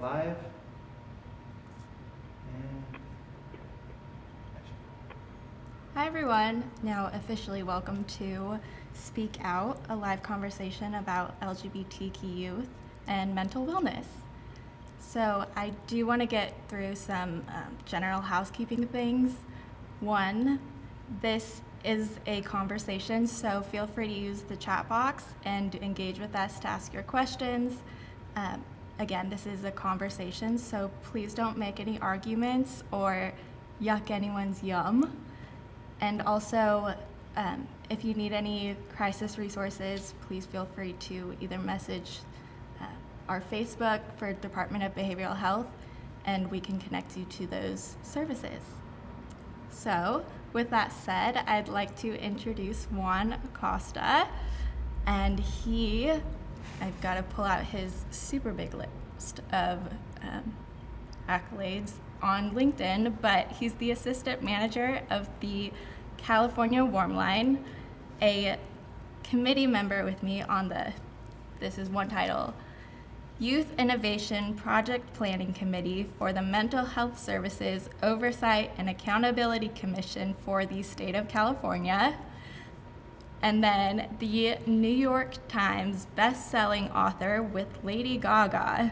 5. And action. Hi everyone, now officially welcome to Speak Out, a live conversation about LGBTQ youth and mental wellness. So I do want to get through some general housekeeping things. One, this is a conversation, so feel free to use the chat box and engage with us to ask your questions. Again, this is a conversation, so please don't make any arguments or yuck anyone's yum. And also, if you need any crisis resources, please feel free to either message our Facebook for Department of Behavioral Health, and we can connect you to those services. So, with that said, I'd like to introduce Juan Acosta, and I've got to pull out his super big list of accolades on LinkedIn, but he's the assistant manager of the California Warm Line, a committee member with me on this is one title, Youth Innovation Project Planning Committee for the Mental Health Services Oversight and Accountability Commission for the state of California. And then the New York Times best-selling author with Lady Gaga.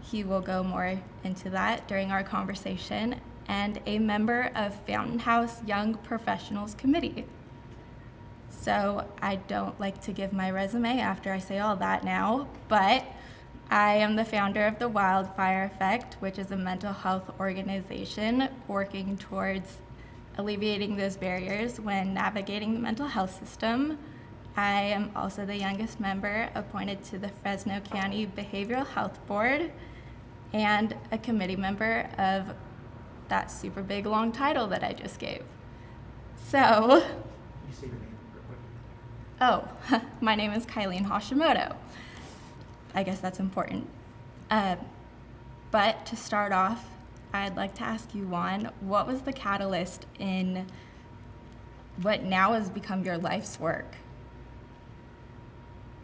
He will go more into that during our conversation, and a member of Fountain House Young Professionals Committee. So I don't like to give my resume after I say all that now, but I am the founder of the Wildfire Effect, which is a mental health organization working towards alleviating those barriers when navigating the mental health system. I am also the youngest member appointed to the Fresno County Behavioral Health Board and a committee member of that super big long title that I just gave. So, You say your name real quick. my name is Kylene Hashimoto. I guess that's important. But to start off, I'd like to ask you, Juan, what was the catalyst in what now has become your life's work?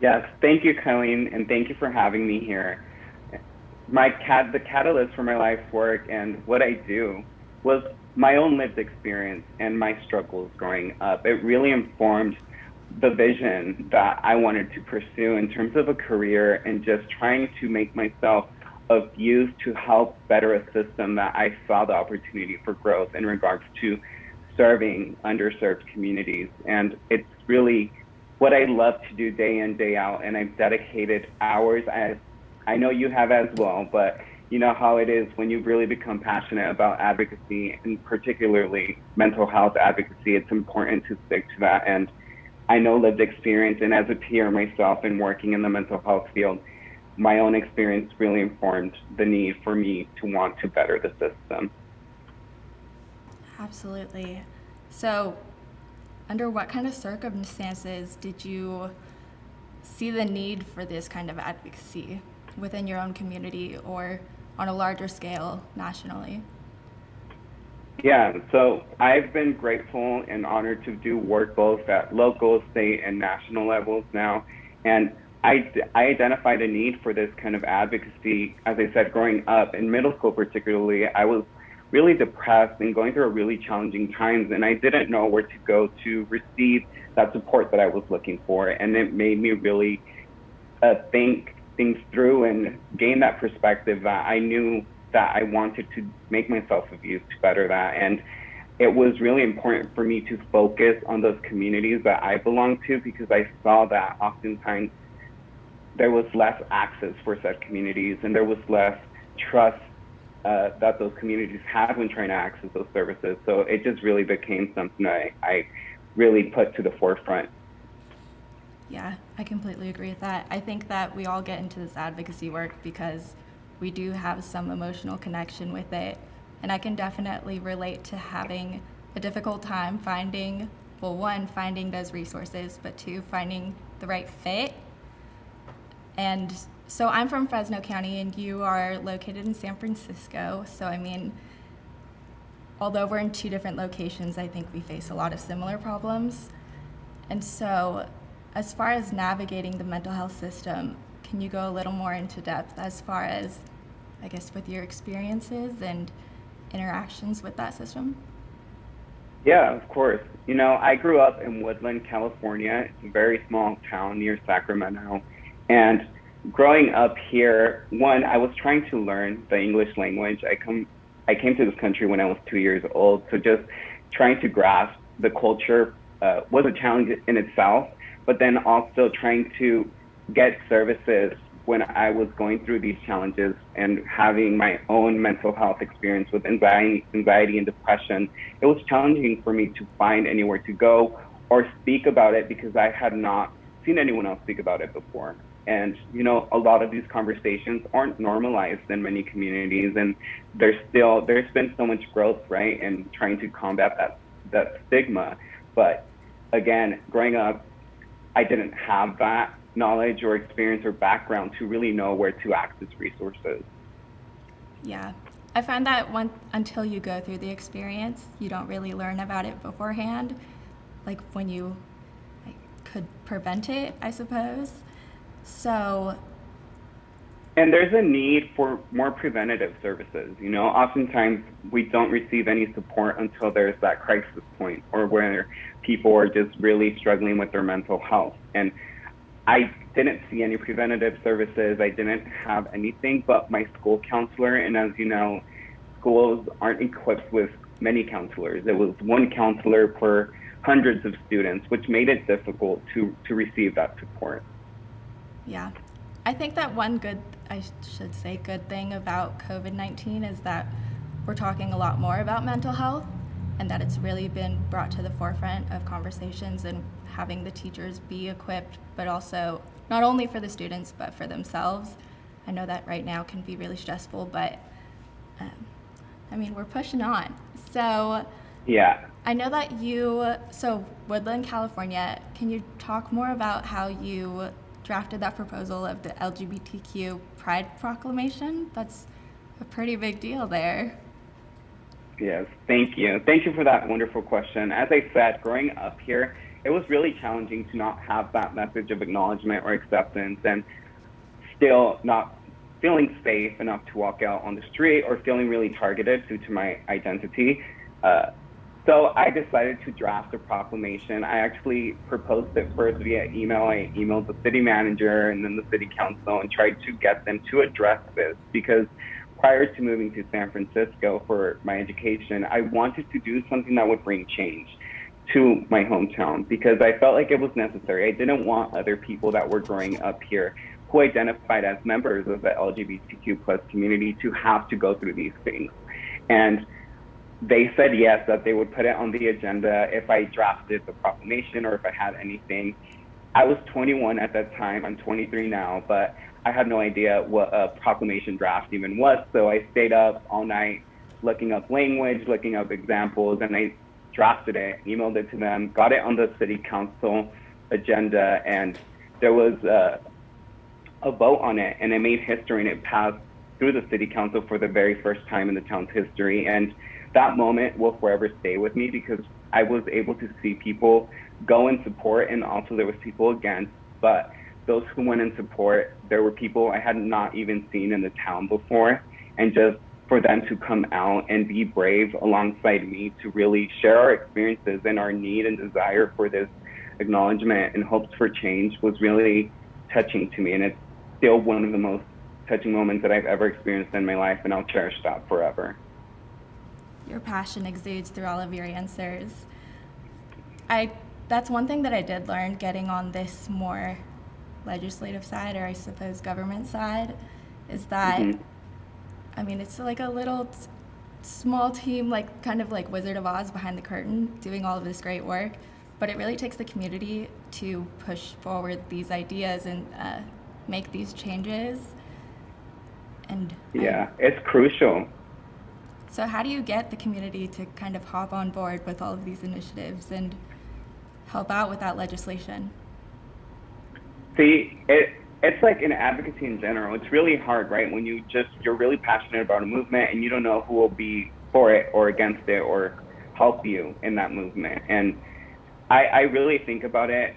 Yes, thank you, Kylene, and thank you for having me here. The catalyst for my life's work and what I do was my own lived experience and my struggles growing up. It really informed the vision that I wanted to pursue in terms of a career and just trying to make myself of use to help better a system that I saw the opportunity for growth in regards to serving underserved communities. And it's really what I love to do day in, day out, and I've dedicated hours, as I know you have as well, but you know how it is when you really become passionate about advocacy, and particularly mental health advocacy, it's important to stick to that. And I know lived experience, and as a peer myself and working in the mental health field, my own experience really informed the need for me to want to better the system. Absolutely. So, under what kind of circumstances did you see the need for this kind of advocacy within your own community or on a larger scale nationally? Yeah, so I've been grateful and honored to do work both at local, state, and national levels now. And I identified a need for this kind of advocacy, as I said, growing up in middle school particularly. I was really depressed and going through a really challenging times, and I didn't know where to go to receive that support that I was looking for. And it made me really think things through and gain that perspective that I knew that I wanted to make myself of use to better that. And it was really important for me to focus on those communities that I belong to, because I saw that oftentimes there was less access for such communities, and there was less trust that those communities had when trying to access those services. So it just really became something that I really put to the forefront. Yeah, I completely agree with that. I think that we all get into this advocacy work because we do have some emotional connection with it. And I can definitely relate to having a difficult time finding those resources, but two, finding the right fit. And so I'm from Fresno County, and you are located in San Francisco. So, I mean, although we're in two different locations, I think we face a lot of similar problems. And so, as far as navigating the mental health system, can you go a little more into depth as far as I guess, with your experiences and interactions with that system? Yeah, of course. You know, I grew up in Woodland, California. It's a very small town near Sacramento. And growing up here, one, I was trying to learn the English language. I came to this country when I was 2 years old, so just trying to grasp the culture was a challenge in itself, but then also trying to get services when I was going through these challenges and having my own mental health experience with anxiety and depression. It was challenging for me to find anywhere to go or speak about it because I had not seen anyone else speak about it before. And, you know, a lot of these conversations aren't normalized in many communities, and there's been so much growth, right, in trying to combat that stigma. But again, growing up, I didn't have that knowledge or experience or background to really know where to access resources. Yeah. I find that until you go through the experience, you don't really learn about it beforehand, like when you could prevent it, I suppose. So. And there's a need for more preventative services. You know, oftentimes we don't receive any support until there's that crisis point or where people are just really struggling with their mental health. And I didn't see any preventative services. I didn't have anything but my school counselor. And as you know, schools aren't equipped with many counselors. It was one counselor per hundreds of students, which made it difficult to receive that support. Yeah. I think that one good thing about COVID-19 is that we're talking a lot more about mental health and that it's really been brought to the forefront of conversations and having the teachers be equipped, but also not only for the students, but for themselves. I know that right now can be really stressful, but we're pushing on. So yeah. I know that Woodland, California, can you talk more about how you drafted that proposal of the LGBTQ Pride Proclamation? That's a pretty big deal there. Yes, thank you. Thank you for that wonderful question. As I said, growing up here, it was really challenging to not have that message of acknowledgement or acceptance and still not feeling safe enough to walk out on the street or feeling really targeted due to my identity. So I decided to draft a proclamation. I actually proposed it first via email. I emailed the city manager and then the city council and tried to get them to address this because prior to moving to San Francisco for my education, I wanted to do something that would bring change to my hometown because I felt like it was necessary. I didn't want other people that were growing up here who identified as members of the LGBTQ plus community to have to go through these things. And they said yes, that they would put it on the agenda if I drafted the proclamation or if I had anything. I was 21 at that time. I'm 23 now, but I had no idea what a proclamation draft even was. So I stayed up all night looking up language, looking up examples, and I drafted it, emailed it to them, got it on the city council agenda, and there was a vote on it, and it made history, and it passed through the city council for the very first time in the town's history. And that moment will forever stay with me because I was able to see people go in support, and also there was people against, but those who went in support, there were people I had not even seen in the town before, and just for them to come out and be brave alongside me to really share our experiences and our need and desire for this acknowledgement and hopes for change was really touching to me, and it's still one of the most touching moments that I've ever experienced in my life, and I'll cherish that forever. Your passion exudes through all of your answers. That's one thing that I did learn getting on this more legislative side, or I suppose government side, is that, it's like a little small team, like kind of like Wizard of Oz behind the curtain, doing all of this great work, but it really takes the community to push forward these ideas and make these changes. And it's crucial. So how do you get the community to kind of hop on board with all of these initiatives and help out with that legislation? See, it's like in advocacy in general, it's really hard, right? When you're really passionate about a movement and you don't know who will be for it or against it or help you in that movement. And I really think about it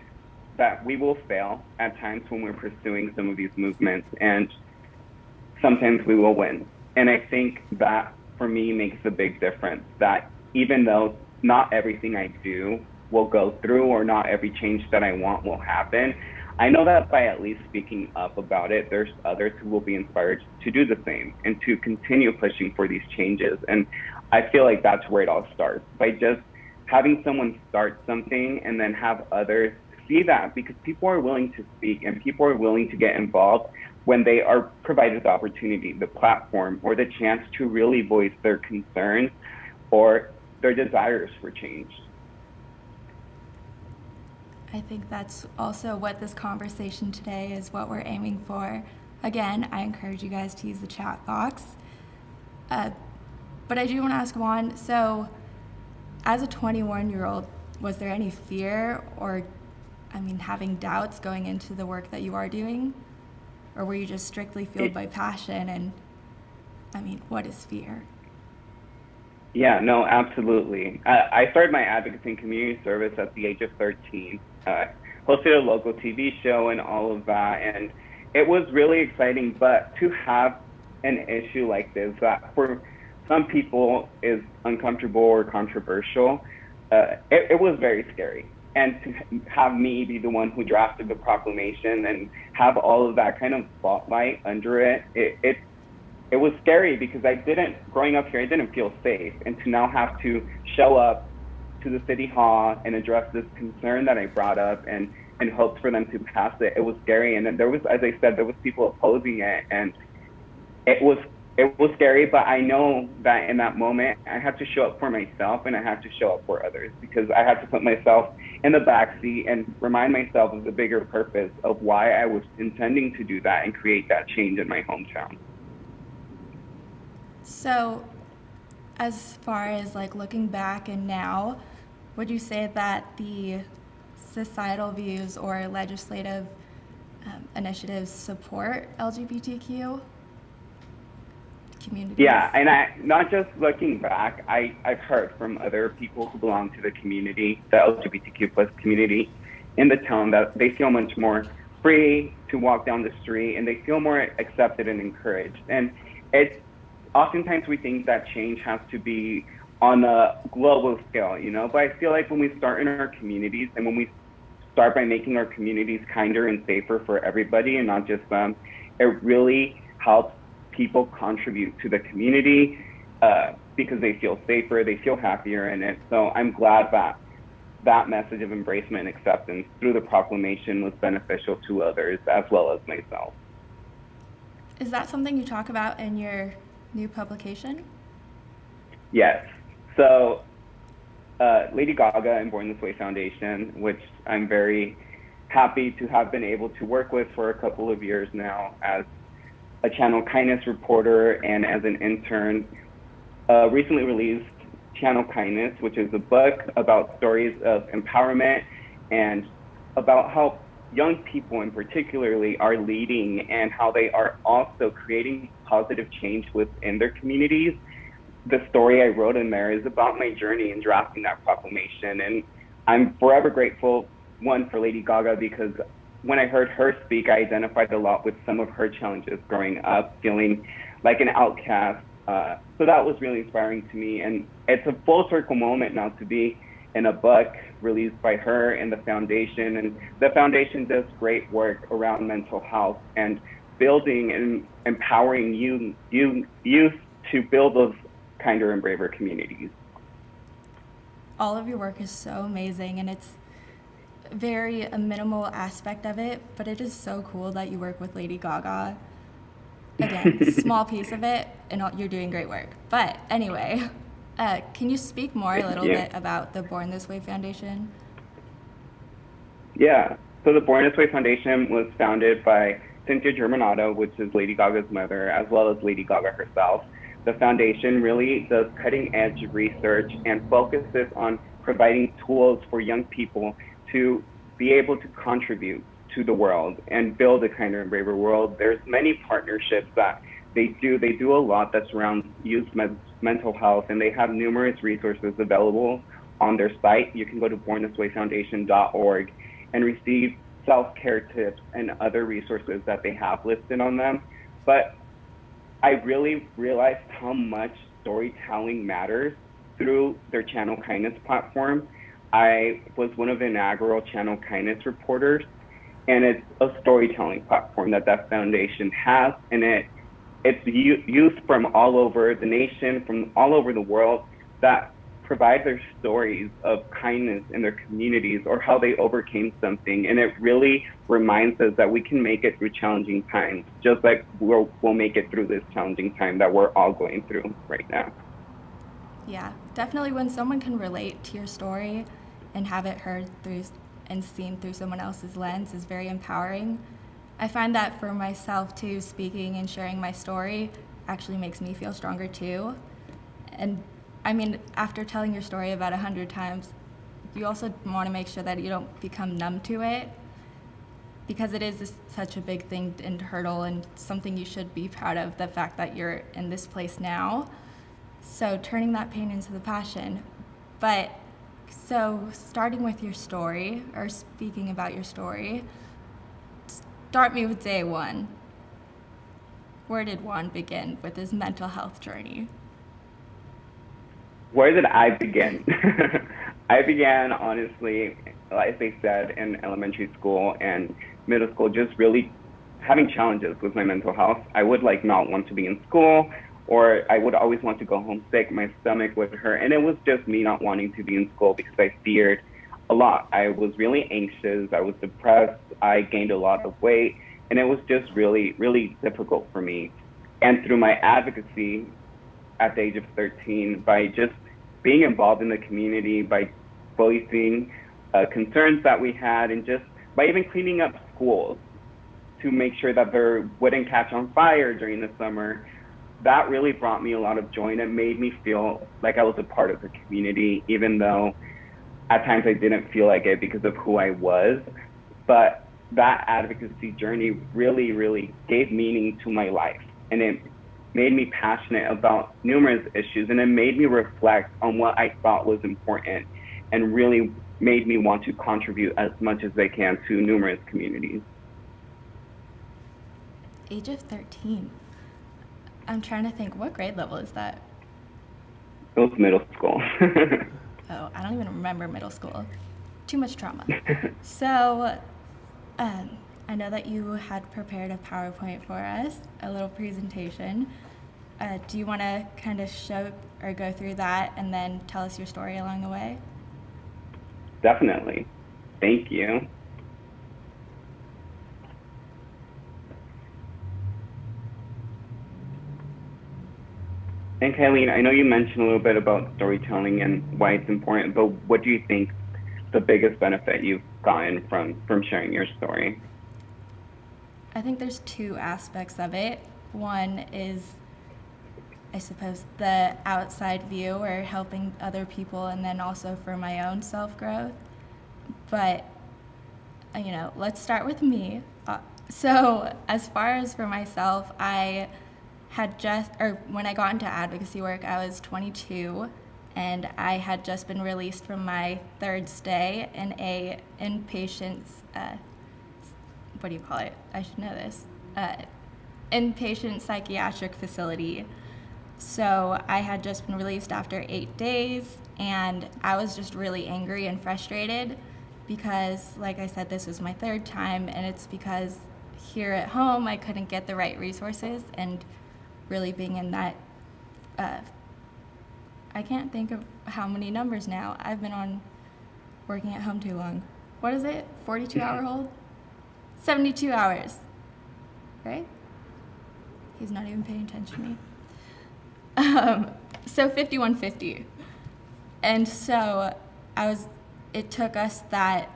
that we will fail at times when we're pursuing some of these movements. And sometimes we will win. And I think that for me makes a big difference, that even though not everything I do will go through or not every change that I want will happen, I know that by at least speaking up about it, there's others who will be inspired to do the same and to continue pushing for these changes. And I feel like that's where it all starts, by just having someone start something and then have others see that, because people are willing to speak and people are willing to get involved when they are provided the opportunity, the platform, or the chance to really voice their concerns or their desires for change. I think that's also what this conversation today is, what we're aiming for. Again, I encourage you guys to use the chat box. But I do want to ask Juan, so as a 21-year-old, was there any fear or, having doubts going into the work that you are doing? Or were you just strictly fueled by passion? And, what is fear? Yeah, no, absolutely. I started my advocacy and community service at the age of 13. Hosted a local TV show and all of that. And it was really exciting, but to have an issue like this that for some people is uncomfortable or controversial, it was very scary. And to have me be the one who drafted the proclamation and have all of that kind of spotlight under it, it was scary because growing up here, I didn't feel safe. And to now have to show up to the city hall and address this concern that I brought up and hoped for them to pass it, it was scary. And then there was, as I said, there was people opposing it, and it was scary, but I know that in that moment, I had to show up for myself and I had to show up for others, because I had to put myself in the backseat and remind myself of the bigger purpose of why I was intending to do that and create that change in my hometown. So, as far as looking back and now, would you say that the societal views or legislative initiatives support LGBTQ communities? Yeah, and not just looking back, I've heard from other people who belong to the community, the LGBTQ plus community in the town, that they feel much more free to walk down the street and they feel more accepted and encouraged. And it's oftentimes we think that change has to be on a global scale, but I feel like when we start in our communities and when we start by making our communities kinder and safer for everybody and not just them, it really helps people contribute to the community because they feel safer, they feel happier in it. So I'm glad that message of embracement and acceptance through the proclamation was beneficial to others as well as myself. Is that something you talk about in your new publication? Yes. So Lady Gaga and Born This Way Foundation, which I'm very happy to have been able to work with for a couple of years now as a Channel Kindness reporter and as an intern, recently released Channel Kindness, which is a book about stories of empowerment and about how young people in particularly are leading and how they are also creating positive change within their communities. The story I wrote in there is about my journey in drafting that proclamation. And I'm forever grateful, one, for Lady Gaga, because when I heard her speak, I identified a lot with some of her challenges growing up, feeling like an outcast. So that was really inspiring to me. And it's a full circle moment now to be in a book released by her and the foundation. And the foundation does great work around mental health and building and empowering youth to build those kinder and braver communities. All of your work is so amazing, and it's very a minimal aspect of it, but it is so cool that you work with Lady Gaga. Again, small piece of it, and you're doing great work. But anyway, can you speak more a little bit about the Born This Way Foundation? Yeah, so the Born This Way Foundation was founded by Cynthia Germanato, which is Lady Gaga's mother, as well as Lady Gaga herself. The foundation really does cutting-edge research and focuses on providing tools for young people to be able to contribute to the world and build a kinder and braver world. There's many partnerships that they do. They do a lot that's around youth mental health, and they have numerous resources available on their site. You can go to bornthiswayfoundation.org and receive self-care tips and other resources that they have listed on them. But I really realized how much storytelling matters through their Channel Kindness platform. I was one of the inaugural Channel Kindness reporters, and it's a storytelling platform that foundation has, and it's youth from all over the nation, from all over the world, that provide their stories of kindness in their communities or how they overcame something. And it really reminds us that we can make it through challenging times, just like we'll make it through this challenging time that we're all going through right now. Yeah, definitely when someone can relate to your story and have it heard through and seen through someone else's lens is very empowering. I find that for myself too, speaking and sharing my story actually makes me feel stronger too. And I mean, after telling your story about 100 times, you also want to make sure that you don't become numb to it, because it is such a big thing and hurdle and something you should be proud of, the fact that you're in this place now. So turning that pain into the passion. But so starting with your story, or speaking about your story, start me with day one. Where did Juan begin with his mental health journey? Where did I begin? I began, honestly, like they said, in elementary school and middle school, just really having challenges with my mental health. I would not want to be in school, or I would always want to go home sick. My stomach would hurt, and it was just me not wanting to be in school because I feared a lot. I was really anxious. I was depressed. I gained a lot of weight, and it was just really, really difficult for me. And through my advocacy at the age of 13, by just being involved in the community, by voicing concerns that we had, and just by even cleaning up schools to make sure that they wouldn't catch on fire during the summer, that really brought me a lot of joy, and it made me feel like I was a part of the community, even though at times I didn't feel like it because of who I was. But that advocacy journey really, really gave meaning to my life, and it made me passionate about numerous issues, and it made me reflect on what I thought was important, and really made me want to contribute as much as I can to numerous communities. Age of 13. I'm trying to think, what grade level is that? It was middle school. Oh, I don't even remember middle school. Too much trauma. So, I know that you had prepared a PowerPoint for us, a little presentation. Do you want to kind of show or go through that and then tell us your story along the way? Definitely. Thank you. And Kylene, I know you mentioned a little bit about storytelling and why it's important, but what do you think the biggest benefit you've gotten from sharing your story? I think there's two aspects of it. One is, I suppose, the outside view or helping other people, and then also for my own self-growth. But, let's start with me. So as far as for myself, I had when I got into advocacy work, I was 22, and I had just been released from my third stay in a inpatient, what do you call it? I should know this. Inpatient psychiatric facility. So I had just been released after 8 days, and I was just really angry and frustrated because, like I said, this was my third time, and it's because here at home I couldn't get the right resources, and really being in that, I can't think of how many numbers now. I've been on working at home too long. What is it? 42-hour hold? 72 hours, right? He's not even paying attention to me. So 5150. And so it took us that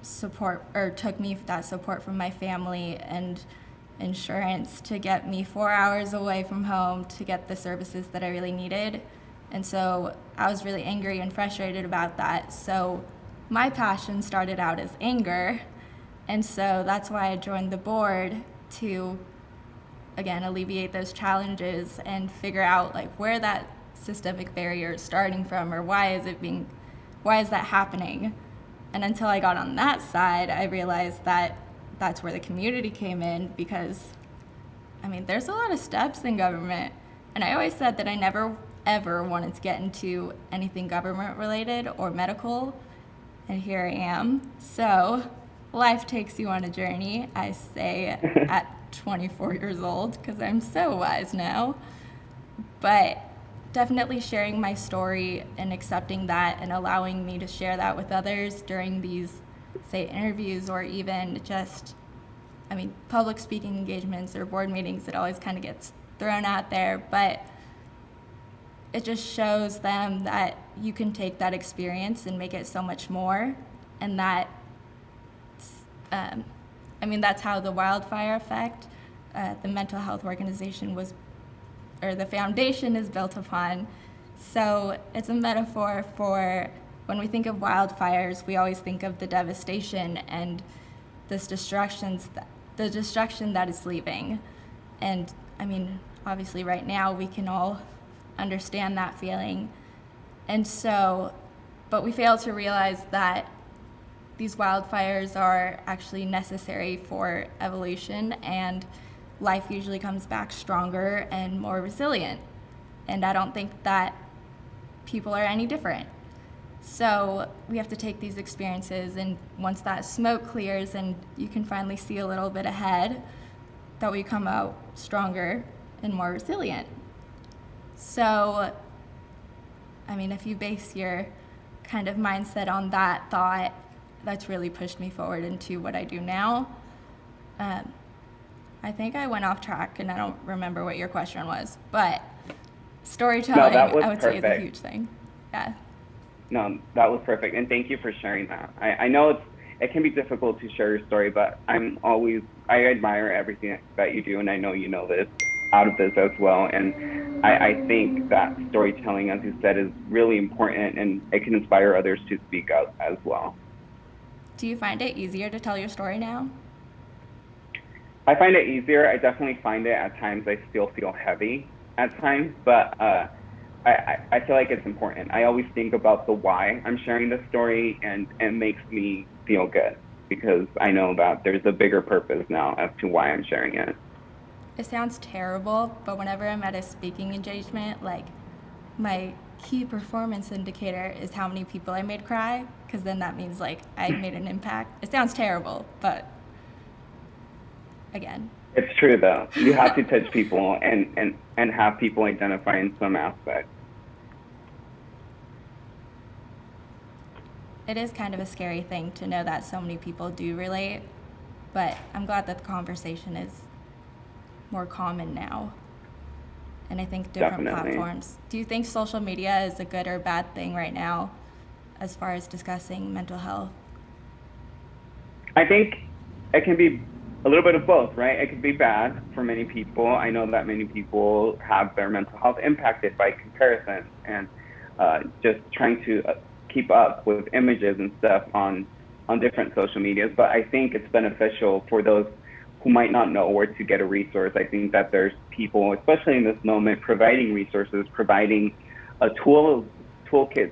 support, or took me that support from my family and insurance to get me 4 hours away from home to get the services that I really needed. And so I was really angry and frustrated about that. So my passion started out as anger. And so that's why I joined the board to, again, alleviate those challenges and figure out where that systemic barrier is starting from, or why is that happening? And until I got on that side, I realized that that's where the community came in, because I mean, there's a lot of steps in government. And I always said that I never, ever wanted to get into anything government related or medical. And here I am. So life takes you on a journey, I say at 24 years old, because I'm so wise now. But definitely sharing my story and accepting that and allowing me to share that with others during these, say, interviews or even just, I mean, public speaking engagements or board meetings, it always kind of gets thrown out there, but it just shows them that you can take that experience and make it so much more, and that, I mean, that's how the Wildfire Effect, the mental health organization was, or the foundation is built upon. So it's a metaphor for when we think of wildfires, we always think of the devastation and this the destruction that is leaving. And I mean, obviously right now we can all understand that feeling. And so, but we fail to realize that these wildfires are actually necessary for evolution, and life usually comes back stronger and more resilient. And I don't think that people are any different. So we have to take these experiences, and once that smoke clears and you can finally see a little bit ahead, that we come out stronger and more resilient. So, I mean, if you base your kind of mindset on that thought, that's really pushed me forward into what I do now. I think I went off track and I don't remember what your question was, but storytelling, I would say, is a huge thing. Yeah. No, that was perfect, and thank you for sharing that. I know it can be difficult to share your story, but I admire everything that you do, and I know you know this out of this as well. And I think that storytelling, as you said, is really important, and it can inspire others to speak out as well. Do you find it easier to tell your story now? I find it easier. I definitely find it at times I still feel heavy at times, but I feel like it's important. I always think about the why I'm sharing the story, and it makes me feel good because I know that there's a bigger purpose now as to why I'm sharing it. It sounds terrible, but whenever I'm at a speaking engagement, like, my key performance indicator is how many people I made cry, because then that means, like, I made an impact. It sounds terrible, but again. It's true, though. You have to touch people and have people identify in some aspect. It is kind of a scary thing to know that so many people do relate, but I'm glad that the conversation is more common now. And I think different platforms. Do you think social media is a good or bad thing right now as far as discussing mental health? I think it can be a little bit of both, right? It could be bad for many people. I know that many people have their mental health impacted by comparison and just trying to keep up with images and stuff on different social medias. But I think it's beneficial for those who might not know where to get a resource. I think that there's people, especially in this moment, providing resources, providing a toolkit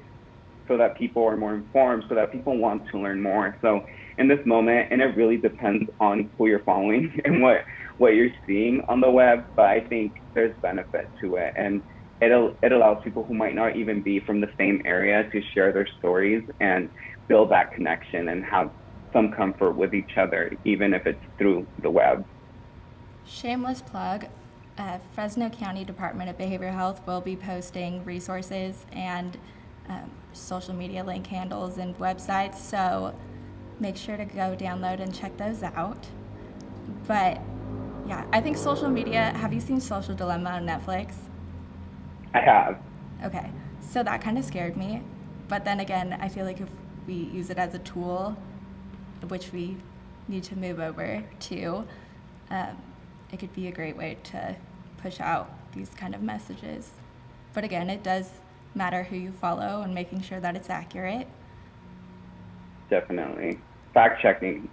so that people are more informed, so that people want to learn more. So in this moment, and it really depends on who you're following and what you're seeing on the web, but I think there's benefit to it. And it allows people who might not even be from the same area to share their stories and build that connection and have some comfort with each other, even if it's through the web. Shameless plug, Fresno County Department of Behavioral Health will be posting resources and social media link handles and websites, so make sure to go download and check those out. But yeah, I think social media, have you seen Social Dilemma on Netflix? I have. Okay, so that kind of scared me, but then again, I feel like if we use it as a tool, which we need to move over to, it could be a great way to push out these kind of messages. But again, it does matter who you follow and making sure that it's accurate. Definitely. Fact checking.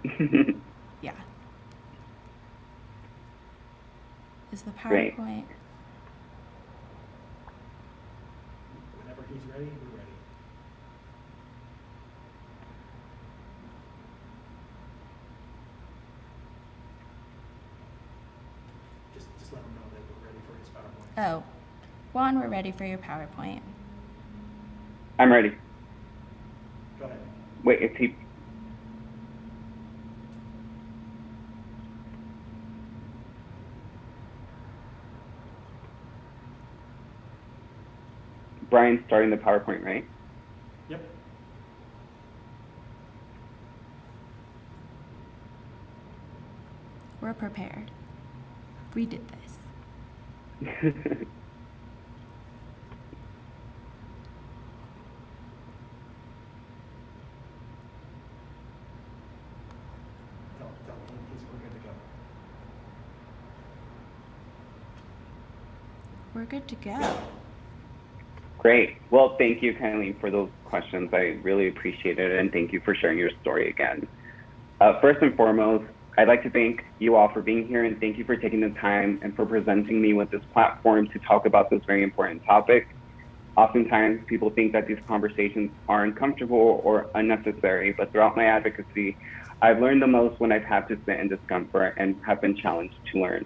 Yeah. Is the PowerPoint? Great. Whenever he's ready, we're ready. Just Oh, Juan, we're ready for your PowerPoint. I'm ready. Go ahead. Wait, is he? Brian's starting the PowerPoint, right? Yep. We're prepared. We did this. Tell me, we're good to go. We're good to go. Great. Well, thank you, Kylie, for those questions. I really appreciate it, and thank you for sharing your story again. First and foremost, I'd like to thank you all for being here, and thank you for taking the time and for presenting me with this platform to talk about this very important topic. Oftentimes, people think that these conversations are uncomfortable or unnecessary, but throughout my advocacy, I've learned the most when I've had to sit in discomfort and have been challenged to learn.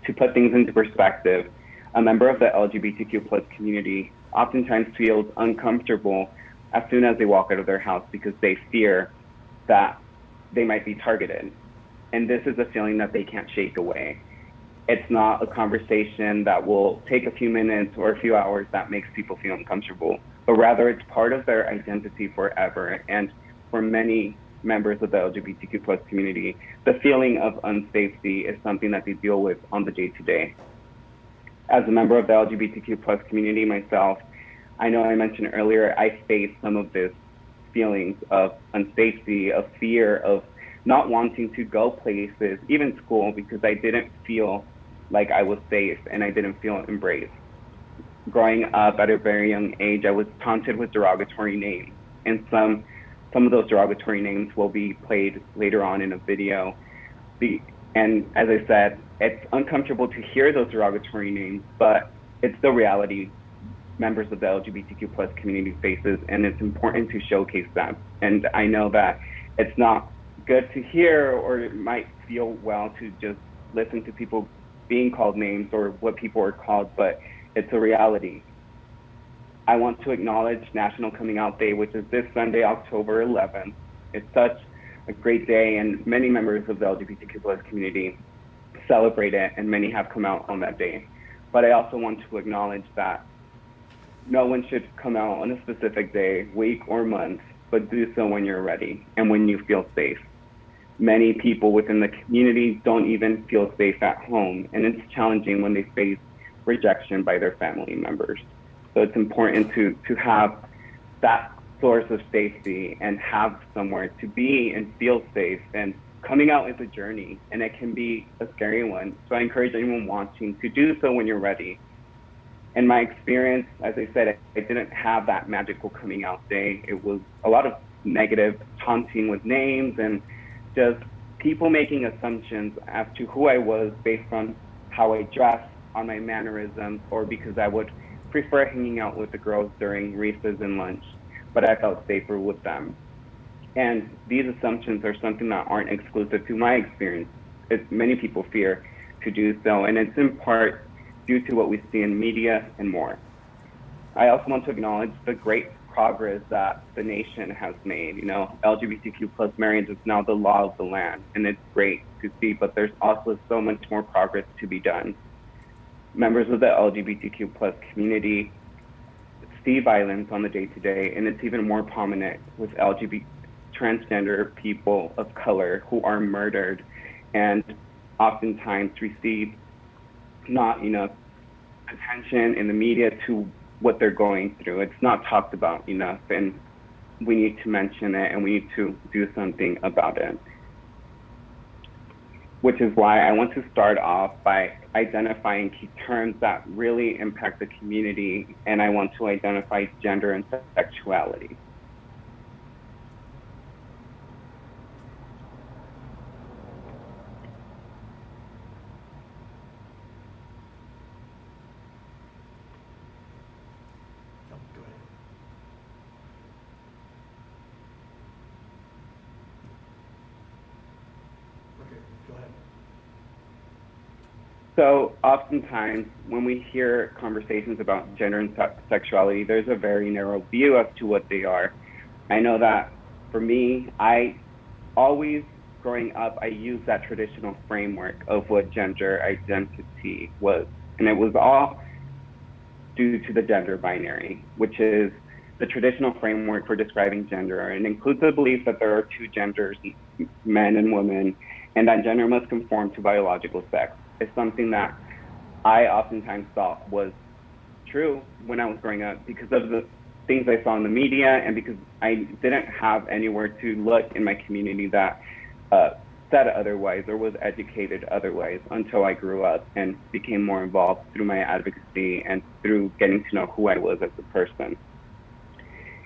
To put things into perspective, a member of the LGBTQ+ community oftentimes feels uncomfortable as soon as they walk out of their house because they fear that they might be targeted. And this is a feeling that they can't shake away. It's not a conversation that will take a few minutes or a few hours that makes people feel uncomfortable, but rather it's part of their identity forever. And for many members of the LGBTQ+ community, the feeling of unsafety is something that they deal with on the day-to-day. As a member of the LGBTQ+ community myself, I know I mentioned earlier, I face some of this feelings of unsafety, of fear, of not wanting to go places, even school, because I didn't feel like I was safe and I didn't feel embraced. Growing up at a very young age, I was taunted with derogatory names, and some of those derogatory names will be played later on in a video. And as I said, it's uncomfortable to hear those derogatory names, but it's the reality members of the LGBTQ+ community faces, and it's important to showcase them. And I know that it's not good to hear, or it might feel well to just listen to people being called names or what people are called, but it's a reality. I want to acknowledge National Coming Out Day, which is this Sunday, October 11th. It's such a great day, and many members of the LGBTQ+ community celebrate it, and many have come out on that day. But I also want to acknowledge that no one should come out on a specific day, week, or month, but do so when you're ready and when you feel safe. Many people within the community don't even feel safe at home, and it's challenging when they face rejection by their family members. So it's important to have that source of safety and have somewhere to be and feel safe. And coming out is a journey, and it can be a scary one. So I encourage anyone watching to do so when you're ready. In my experience, as I said, I didn't have that magical coming out day. It was a lot of negative taunting with names and just people making assumptions as to who I was based on how I dressed, on my mannerisms, or because I would prefer hanging out with the girls during recess and lunch, but I felt safer with them. And these assumptions are something that aren't exclusive to my experience. Many people fear to do so, and it's in part due to what we see in media and more. I also want to acknowledge the great progress that the nation has made. You know, LGBTQ+ marriage is now the law of the land, and it's great to see, but there's also so much more progress to be done. Members of the LGBTQ+ community see violence on the day-to-day, and it's even more prominent with LGBT transgender people of color who are murdered and oftentimes receive not enough attention in the media to what they're going through. It's not talked about enough, and we need to mention it, and we need to do something about it. Which is why I want to start off by identifying key terms that really impact the community, and I want to identify gender and sexuality. Go ahead. Okay, go ahead. So oftentimes when we hear conversations about gender and sexuality, there's a very narrow view as to what they are. I know that for me, I always, growing up, I used that traditional framework of what gender identity was. And it was all due to the gender binary, which is the traditional framework for describing gender, and includes the belief that there are two genders, men and women, and that gender must conform to biological sex. It's something that I oftentimes thought was true when I was growing up because of the things I saw in the media, and because I didn't have anywhere to look in my community that said otherwise or was educated otherwise until I grew up and became more involved through my advocacy and through getting to know who I was as a person.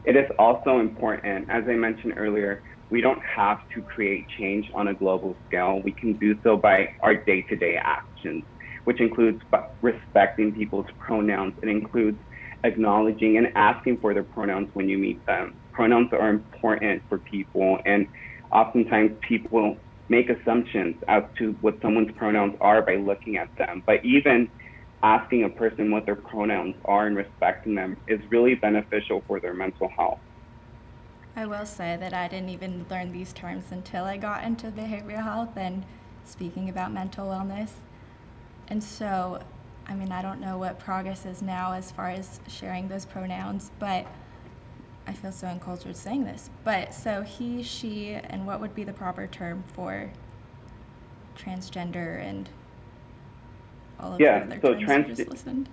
It is also important, as I mentioned earlier, we don't have to create change on a global scale. We can do so by our day-to-day actions, which includes respecting people's pronouns. It includes acknowledging and asking for their pronouns when you meet them. Pronouns are important for people, and oftentimes people make assumptions as to what someone's pronouns are by looking at them. But even asking a person what their pronouns are and respecting them is really beneficial for their mental health. I will say that I didn't even learn these terms until I got into behavioral health and speaking about mental wellness. And so, I mean, I don't know what progress is now as far as sharing those pronouns, but I feel so uncultured saying this. But so he, she, and what would be the proper term for transgender and all of the other terms you just listened?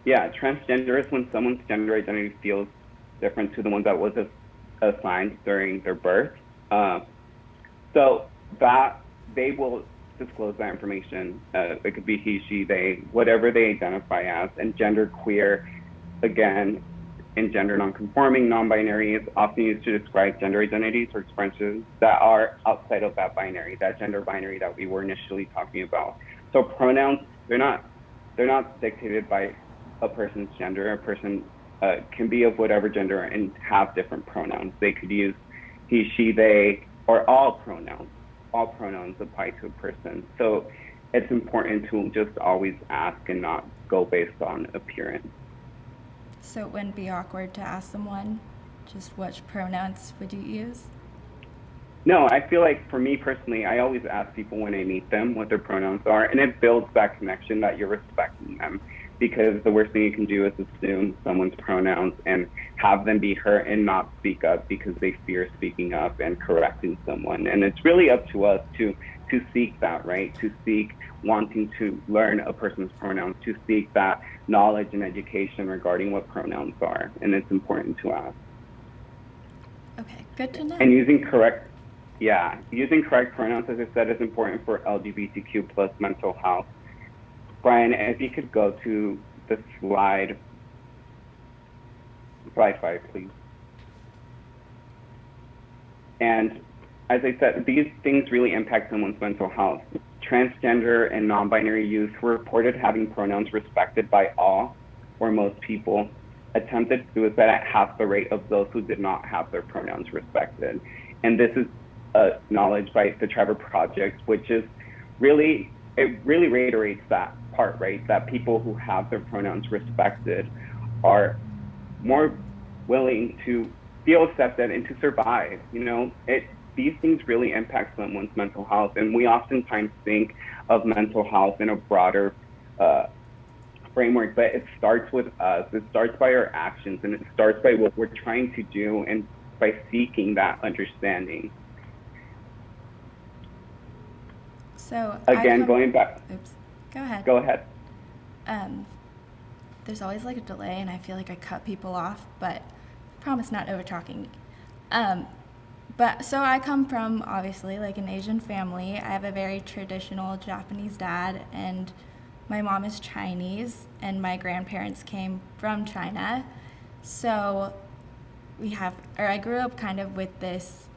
Yeah, transgender is when someone's gender identity feels different to the one that was assigned during their birth. So that they will disclose that information. It could be he, she, they, whatever they identify as. And gender queer, again, and gender nonconforming, non-binary is often used to describe gender identities or expressions that are outside of that binary, that gender binary that we were initially talking about. So pronouns, they're not dictated by a person's gender. A person can be of whatever gender and have different pronouns. They could use he, she, they, or all pronouns. All pronouns apply to a person. So it's important to just always ask and not go based on appearance. So it wouldn't be awkward to ask someone just which pronouns would you use? No, I feel like for me personally, I always ask people when I meet them what their pronouns are, and it builds that connection that you're respecting them, because the worst thing you can do is assume someone's pronouns and have them be hurt and not speak up because they fear speaking up and correcting someone. And it's really up to us to seek that, right? To seek wanting to learn a person's pronouns, to seek that knowledge and education regarding what pronouns are. And it's important to ask. Okay, good to know. And using correct pronouns, as I said, is important for LGBTQ plus mental health. Brian, if you could go to the slide 5, please. And as I said, these things really impact someone's mental health. Transgender and non-binary youth were reported having pronouns respected by all or most people. Attempted suicide at half the rate of those who did not have their pronouns respected. And this is acknowledged by the Trevor Project, which is really reiterates that part, right? That people who have their pronouns respected are more willing to feel accepted and to survive. You know, these things really impact someone's mental health, and we oftentimes think of mental health in a broader framework, but it starts with us. It starts by our actions, and it starts by what we're trying to do and by seeking that understanding. So again, going back. Oops. Go ahead. Go ahead. There's always like a delay, and I feel like I cut people off, but I promise not over talking. But so I come from obviously like an Asian family. I have a very traditional Japanese dad, and my mom is Chinese, and my grandparents came from China. So I grew up kind of with this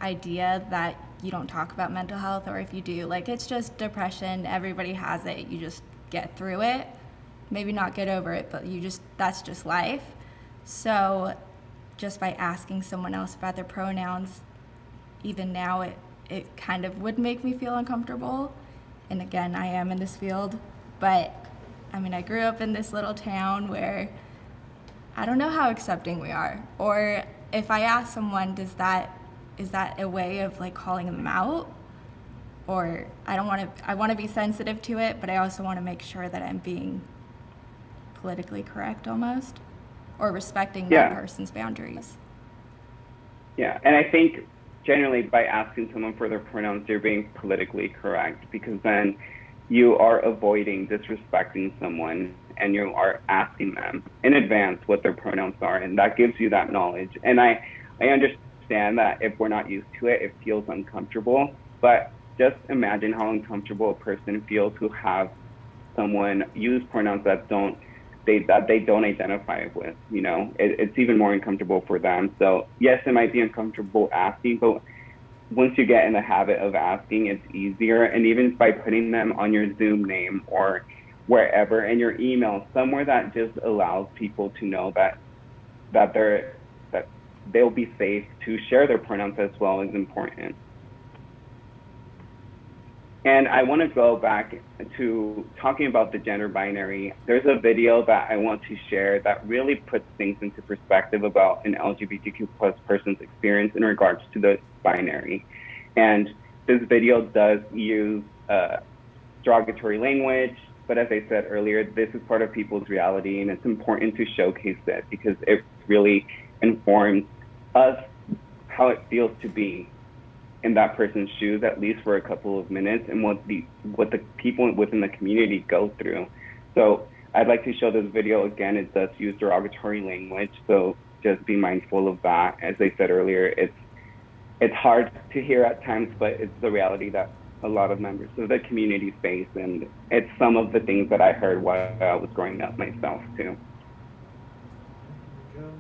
idea that you don't talk about mental health, or if you do, like, it's just depression, everybody has it, you just get through it, maybe not get over it, but that's just life. So just by asking someone else about their pronouns, even now it kind of would make me feel uncomfortable. and again, I am in this field, but I mean, I grew up in this little town where I don't know how accepting we are. Or if I ask someone, is that a way of like calling them out? Or I want to be sensitive to it, but I also want to make sure that I'm being politically correct almost, or respecting that person's boundaries. Yeah, and I think generally by asking someone for their pronouns, you're being politically correct, because then you are avoiding disrespecting someone and you are asking them in advance what their pronouns are, and that gives you that knowledge. And I understand that if we're not used to it, it feels uncomfortable, but just imagine how uncomfortable a person feels who have someone use pronouns that they don't identify with. You know, it's even more uncomfortable for them. So yes, it might be uncomfortable asking, but once you get in the habit of asking, it's easier. And even by putting them on your Zoom name or wherever in your email, somewhere that just allows people to know that they'll be safe to share their pronouns as well, is important. And I want to go back to talking about the gender binary. There's a video that I want to share that really puts things into perspective about an LGBTQ plus person's experience in regards to the binary. And this video does use derogatory language, but as I said earlier, this is part of people's reality, and it's important to showcase it because it really informs us how it feels to be in that person's shoes, at least for a couple of minutes, and what the people within the community go through. So I'd like to show this video again. It does use derogatory language, so just be mindful of that. As I said earlier, it's hard to hear at times, but it's the reality that a lot of members of the community face, and it's some of the things that I heard while I was growing up myself too. Go.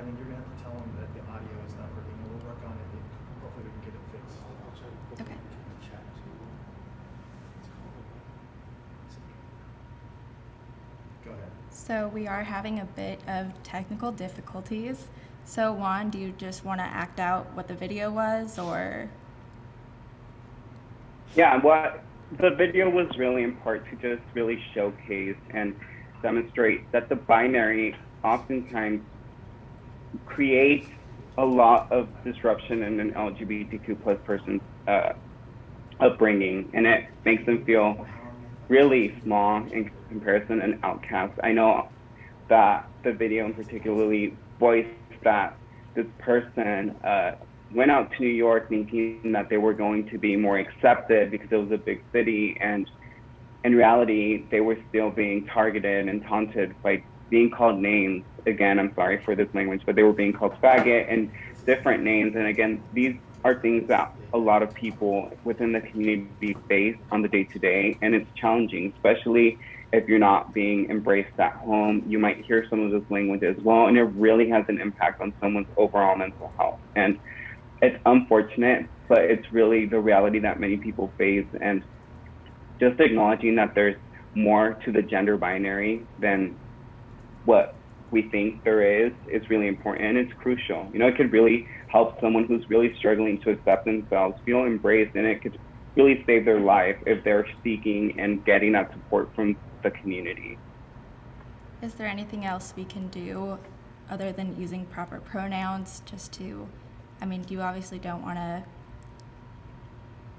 Kylie, you're gonna have to tell him that the audio is not working, and we'll work on it, and hopefully we can get it fixed. Okay. Go ahead. So we are having a bit of technical difficulties. So Juan, do you just want to act out what the video was, or? Yeah, what the video was really in part to just really showcase and demonstrate that the binary oftentimes creates a lot of disruption in an LGBTQ plus person's upbringing, and it makes them feel really small in comparison and outcast. I know that the video in particularly voiced that this person went out to New York thinking that they were going to be more accepted because it was a big city, and in reality, they were still being targeted and taunted by being called names. Again, I'm sorry for this language, but they were being called faggot and different names. And again, these are things that a lot of people within the community face on the day-to-day, and it's challenging, especially if you're not being embraced at home. You might hear some of this language as well, and it really has an impact on someone's overall mental health. And it's unfortunate, but it's really the reality that many people face. And just acknowledging that there's more to the gender binary than what we think there is really important, and it's crucial. You know, it could really help someone who's really struggling to accept themselves feel embraced, and it could really save their life if they're seeking and getting that support from the community. Is there anything else we can do other than using proper pronouns just to, I mean, you obviously don't want to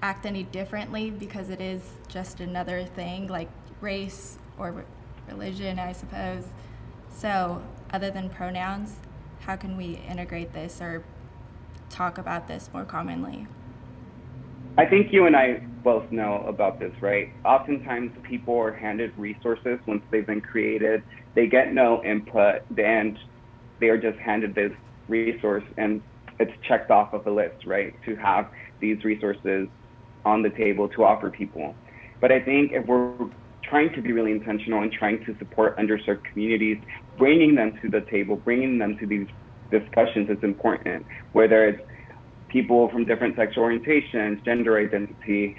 act any differently because it is just another thing like race or religion, I suppose. So other than pronouns, how can we integrate this or talk about this more commonly? I think you and I both know about this, right? Oftentimes people are handed resources once they've been created. They get no input, and they are just handed this resource, and it's checked off of a list, right? To have these resources on the table to offer people. But I think if we're trying to be really intentional and trying to support underserved communities, bringing them to the table, bringing them to these discussions is important, whether it's people from different sexual orientations, gender identity,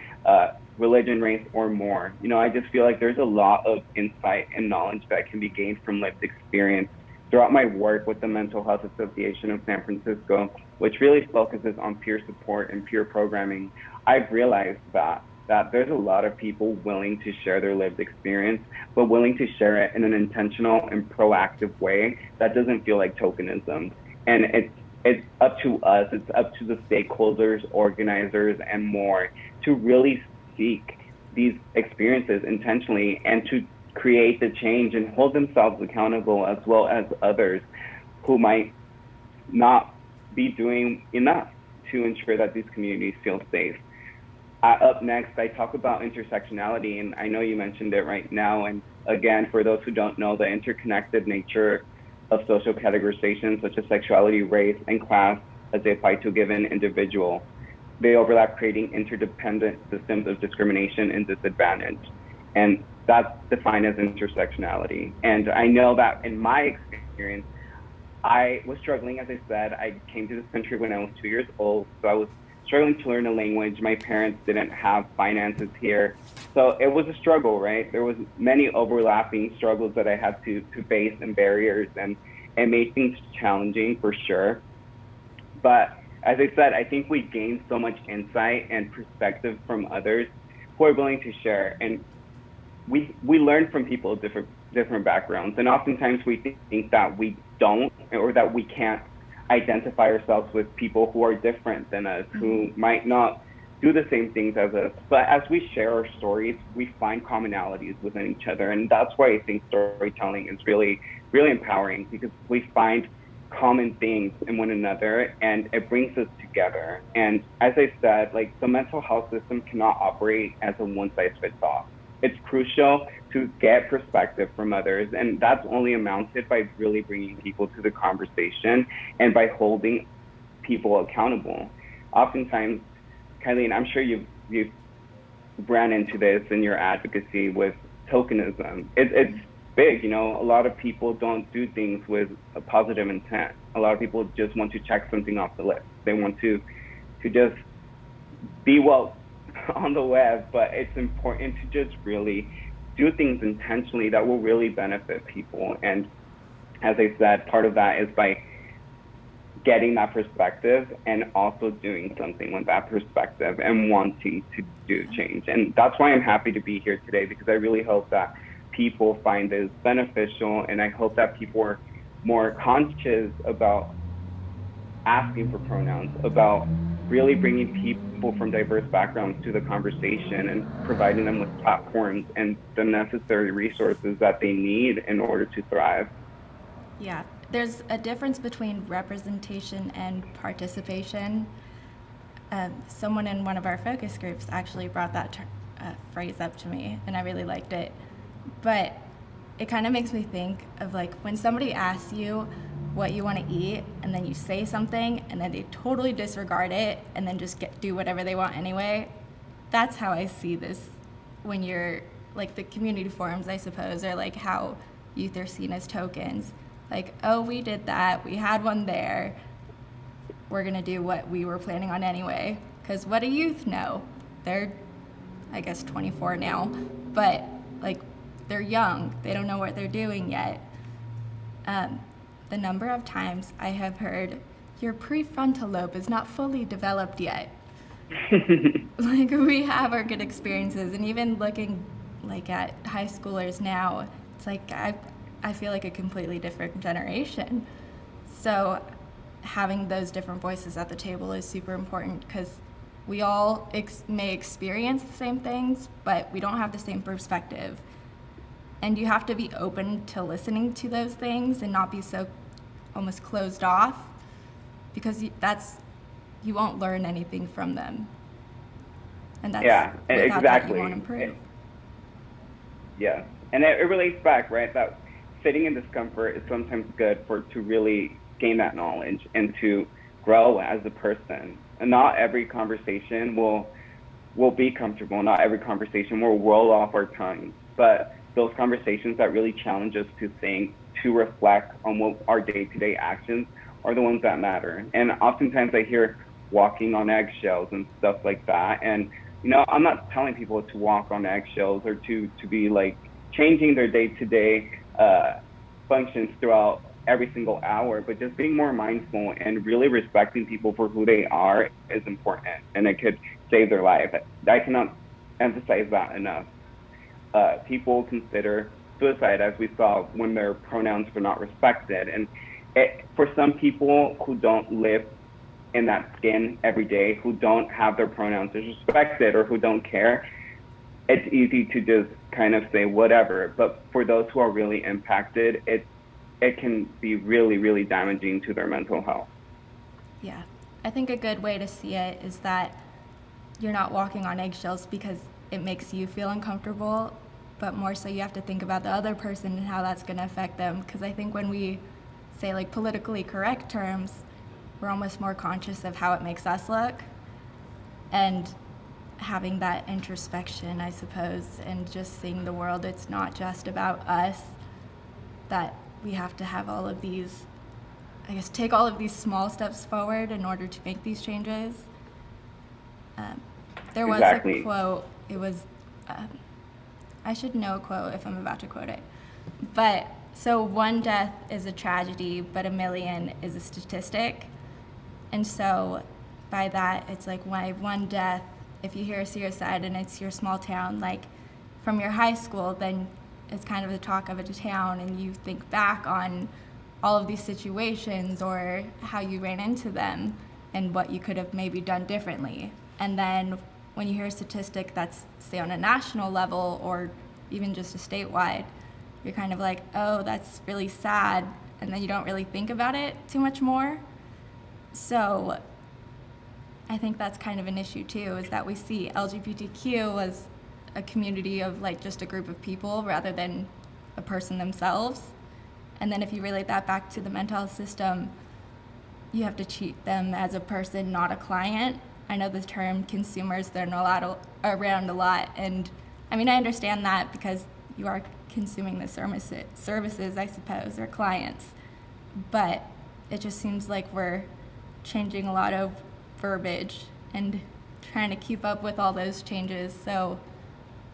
religion, race, or more. You know, I just feel like there's a lot of insight and knowledge that can be gained from lived experience. Throughout my work with the Mental Health Association of San Francisco, which really focuses on peer support and peer programming, I've realized that there's a lot of people willing to share their lived experience, but willing to share it in an intentional and proactive way that doesn't feel like tokenism. And it's up to us, it's up to the stakeholders, organizers, and more to really seek these experiences intentionally and to create the change and hold themselves accountable, as well as others who might not be doing enough to ensure that these communities feel safe. Up next, I talk about intersectionality, and I know you mentioned it right now. And again, for those who don't know, the interconnected nature of social categorizations such as sexuality, race, and class as they apply to a given individual, they overlap, creating interdependent systems of discrimination and disadvantage. And that's defined as intersectionality. And I know that in my experience, I was struggling. As I said, I came to this country when I was 2 years old, so I was struggling to learn the language. My parents didn't have finances here. So it was a struggle, right? There was many overlapping struggles that I had to face, and barriers, and it made things challenging for sure. But as I said, I think we gained so much insight and perspective from others who are willing to share. And we learn from people of different backgrounds. And oftentimes we think that we don't, or that we can't identify ourselves with people who are different than us, who might not do the same things as us. But as we share our stories, we find commonalities within each other. And that's why I think storytelling is really, really empowering, because we find common things in one another, and it brings us together. And as I said, like, the mental health system cannot operate as a one-size-fits-all. It's crucial to get perspective from others, and that's only amounted by really bringing people to the conversation and by holding people accountable. Oftentimes, Kylie, I'm sure you've ran into this in your advocacy with tokenism. It's big. You know, a lot of people don't do things with a positive intent. A lot of people just want to check something off the list. They want to just be well on the web, but it's important to just really do things intentionally that will really benefit people. And as I said, part of that is by getting that perspective and also doing something with that perspective and wanting to do change. And that's why I'm happy to be here today, because I really hope that people find this beneficial, and I hope that people are more conscious about asking for pronouns, about really bringing people from diverse backgrounds to the conversation and providing them with platforms and the necessary resources that they need in order to thrive. Yeah, there's a difference between representation and participation. Someone in one of our focus groups actually brought that phrase up to me, and I really liked it. But it kind of makes me think of like when somebody asks you what you want to eat, and then you say something, and then they totally disregard it, and then just do whatever they want anyway. That's how I see this when you're like the community forums, I suppose, or like how youth are seen as tokens. Like, oh, we did that, we had one there, we're gonna do what we were planning on anyway. Because what do youth know? They're, I guess, 24 now, but like they're young, they don't know what they're doing yet. The number of times I have heard, your prefrontal lobe is not fully developed yet. Like, we have our good experiences, and even looking like at high schoolers now, it's like I feel like a completely different generation. So having those different voices at the table is super important, because we all may experience the same things, but we don't have the same perspective. And you have to be open to listening to those things and not be so almost closed off, because you won't learn anything from them. And that's without exactly. that you won't improve. Yeah, and it relates back, right? That sitting in discomfort is sometimes good to really gain that knowledge and to grow as a person. And not every conversation will be comfortable. Not every conversation will roll off our tongue, but those conversations that really challenge us to think, to reflect on what our day-to-day actions are the ones that matter. And oftentimes I hear walking on eggshells and stuff like that. And, you know, I'm not telling people to walk on eggshells or to be like changing their day-to-day functions throughout every single hour, but just being more mindful and really respecting people for who they are is important, and it could save their life. I cannot emphasize that enough. People consider suicide, as we saw, when their pronouns were not respected. And for some people who don't live in that skin every day, who don't have their pronouns respected or who don't care, it's easy to just kind of say whatever. But for those who are really impacted, it can be really, really damaging to their mental health. Yeah, I think a good way to see it is that you're not walking on eggshells because it makes you feel uncomfortable, but more so you have to think about the other person and how that's going to affect them. Because I think when we say like politically correct terms, we're almost more conscious of how it makes us look, and having that introspection, I suppose, and just seeing the world, it's not just about us, that we have to have all of these, I guess, take all of these small steps forward in order to make these changes. There was Exactly. a quote, it was, I should know a quote if I'm about to quote it, but so one death is a tragedy, but 1 million is a statistic. And so by that, it's like why one death, if you hear a suicide and it's your small town, like from your high school, then it's kind of the talk of a town, and you think back on all of these situations or how you ran into them and what you could have maybe done differently. And then when you hear a statistic that's, say, on a national level or even just a statewide, you're kind of like, oh, that's really sad, and then you don't really think about it too much more. So I think that's kind of an issue too, is that we see LGBTQ as a community of like just a group of people rather than a person themselves. And then if you relate that back to the mental health system, you have to treat them as a person, not a client. I know the term consumers, they're not around a lot, and I mean, I understand that because you are consuming the services, I suppose, or clients. But it just seems like we're changing a lot of verbiage and trying to keep up with all those changes. So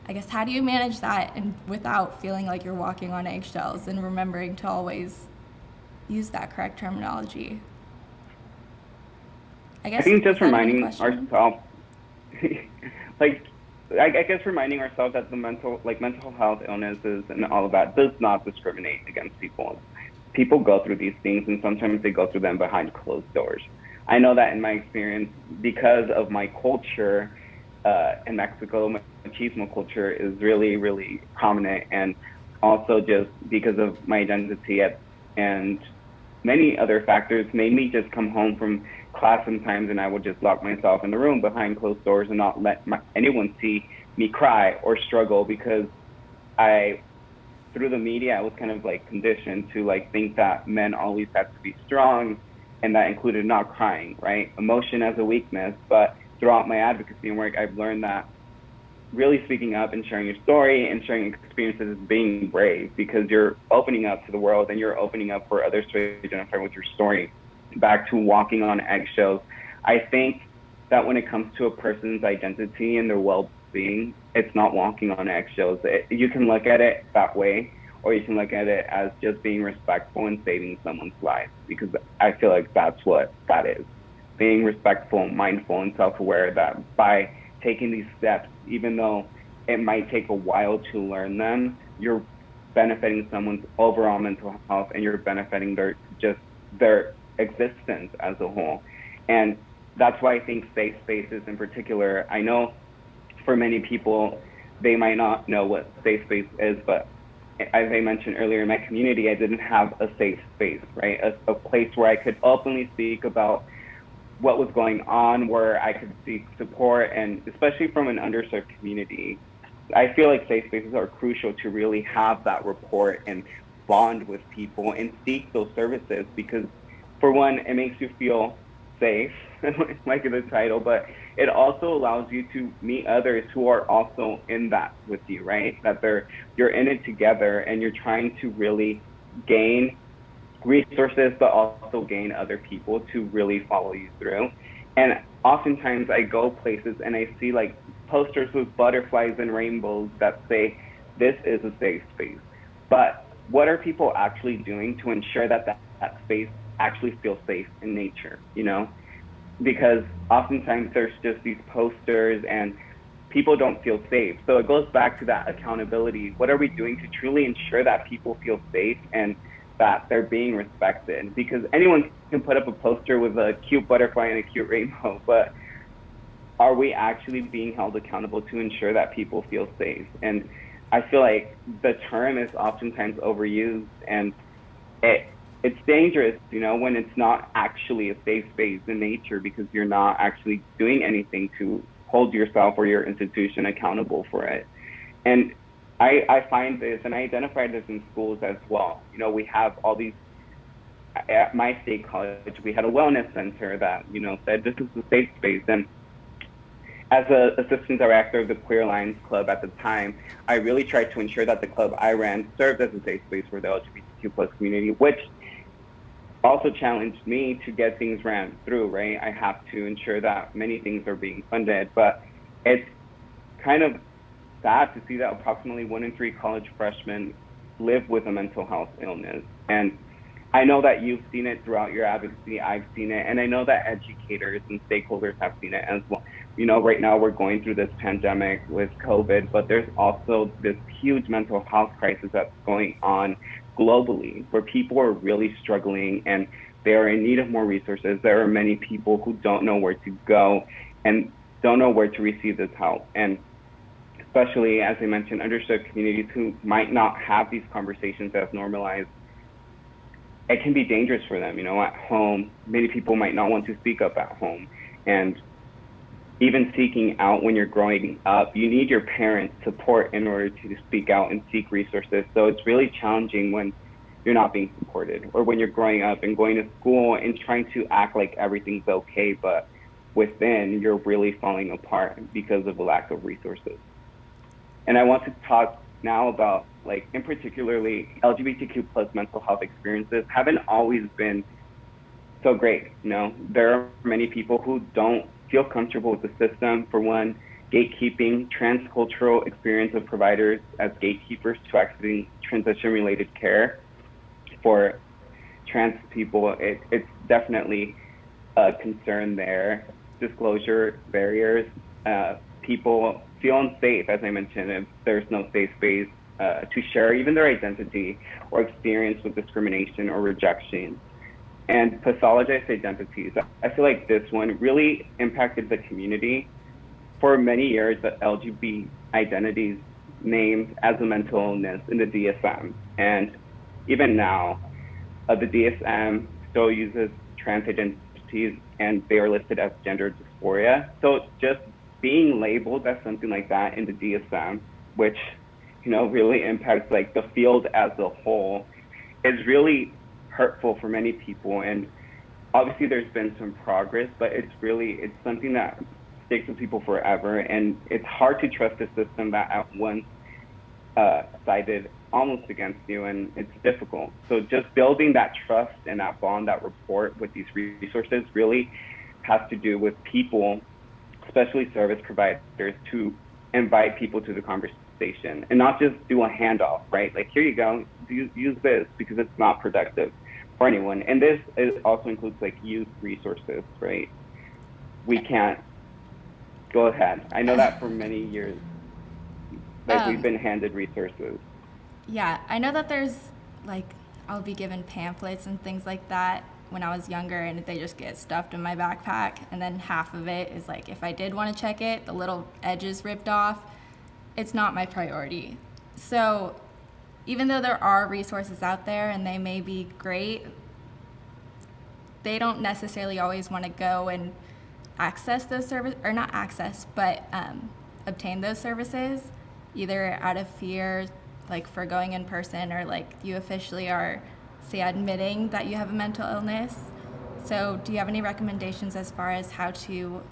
I guess, how do you manage that and without feeling like you're walking on eggshells and remembering to always use that correct terminology? I think just reminding question? ourselves, like, I guess reminding ourselves that the mental health illnesses and all of that does not discriminate against people. People go through these things, and sometimes they go through them behind closed doors. I know that in my experience, because of my culture in Mexico, machismo culture is really, really prominent, and also just because of my identity and many other factors made me just come home from class sometimes, and I would just lock myself in the room behind closed doors and not let anyone see me cry or struggle, because through the media, I was kind of like conditioned to like think that men always had to be strong, and that included not crying, right? Emotion as a weakness. But throughout my advocacy and work, I've learned that really speaking up and sharing your story and sharing experiences is being brave, because you're opening up to the world and you're opening up for others to identify with your story. Back to walking on eggshells, I think that when it comes to a person's identity and their well-being, it's not walking on eggshells. You can look at it that way, or you can look at it as just being respectful and saving someone's life, because I feel like that's what that is. Being respectful, mindful, and self-aware that by taking these steps, even though it might take a while to learn them, you're benefiting someone's overall mental health, and you're benefiting their existence as a whole. And that's why I think safe spaces in particular, I know for many people, they might not know what safe space is, but as I mentioned earlier, in my community, I didn't have a safe space, right? A place where I could openly speak about what was going on, where I could seek support, and especially from an underserved community. I feel like safe spaces are crucial to really have that rapport and bond with people and seek those services, because for one, it makes you feel safe, like the title, but it also allows you to meet others who are also in that with you, right? That you're in it together, and you're trying to really gain resources, but also gain other people to really follow you through. And oftentimes I go places and I see like posters with butterflies and rainbows that say, this is a safe space. But what are people actually doing to ensure that that space actually feels safe in nature, you know? Because oftentimes there's just these posters and people don't feel safe. So it goes back to that accountability. What are we doing to truly ensure that people feel safe and that they're being respected? Because anyone can put up a poster with a cute butterfly and a cute rainbow, but are we actually being held accountable to ensure that people feel safe? And I feel like the term is oftentimes overused, and it's dangerous, you know, when it's not actually a safe space in nature, because you're not actually doing anything to hold yourself or your institution accountable for it. And I find this, and I identify this in schools as well. You know, we have all these, at my state college, we had a wellness center that, you know, said this is a safe space. And as an assistant director of the Queer Alliance Club at the time, I really tried to ensure that the club I ran served as a safe space for the LGBTQ plus community, which also challenged me to get things ran through, right? I have to ensure that many things are being funded, but it's kind of sad to see that approximately 1 in 3 college freshmen live with a mental health illness. And I know that you've seen it throughout your advocacy, I've seen it, and I know that educators and stakeholders have seen it as well. You know, right now we're going through this pandemic with COVID, but there's also this huge mental health crisis that's going on globally, where people are really struggling and they are in need of more resources. There are many people who don't know where to go and don't know where to receive this help. And especially, as I mentioned, underserved communities who might not have these conversations as normalized, it can be dangerous for them. You know, at home, many people might not want to speak up at home. And even seeking out when you're growing up, you need your parents' support in order to speak out and seek resources. So it's really challenging when you're not being supported, or when you're growing up and going to school and trying to act like everything's okay, but within you're really falling apart because of the lack of resources. And I want to talk now about like in particularly LGBTQ plus mental health experiences haven't always been so great. You know, there are many people who don't feel comfortable with the system. For one, gatekeeping, transcultural experience of providers as gatekeepers to accessing transition-related care for trans people. It's definitely a concern there. Disclosure barriers. People feel unsafe, as I mentioned, if there's no safe space to share even their identity or experience with discrimination or rejection. And pathologized identities. I feel like this one really impacted the community. For many years, the LGBT identities named as a mental illness in the DSM. And even now, the DSM still uses trans identities and they are listed as gender dysphoria. So just being labeled as something like that in the DSM, which, you know, really impacts like the field as a whole, is really hurtful for many people. And obviously there's been some progress, but it's something that sticks with people forever. And it's hard to trust a system that at once sided almost against you, and it's difficult. So just building that trust and that bond, that rapport with these resources really has to do with people, especially service providers, to invite people to the conversation and not just do a handoff, right? Like, here you go, use this, because it's not productive for anyone. And this also includes like youth resources, right? We can't, go ahead. I know that for many years, like we've been handed resources. Yeah, I know that there's like, I'll be given pamphlets and things like that when I was younger, and they just get stuffed in my backpack, and then half of it is like, if I did want to check it, the little edges ripped off. It's not my priority. So even though there are resources out there and they may be great, they don't necessarily always want to go and access those services, or not access, but obtain those services, either out of fear, like for going in person, or like you officially are, say, admitting that you have a mental illness. So do you have any recommendations as far as how to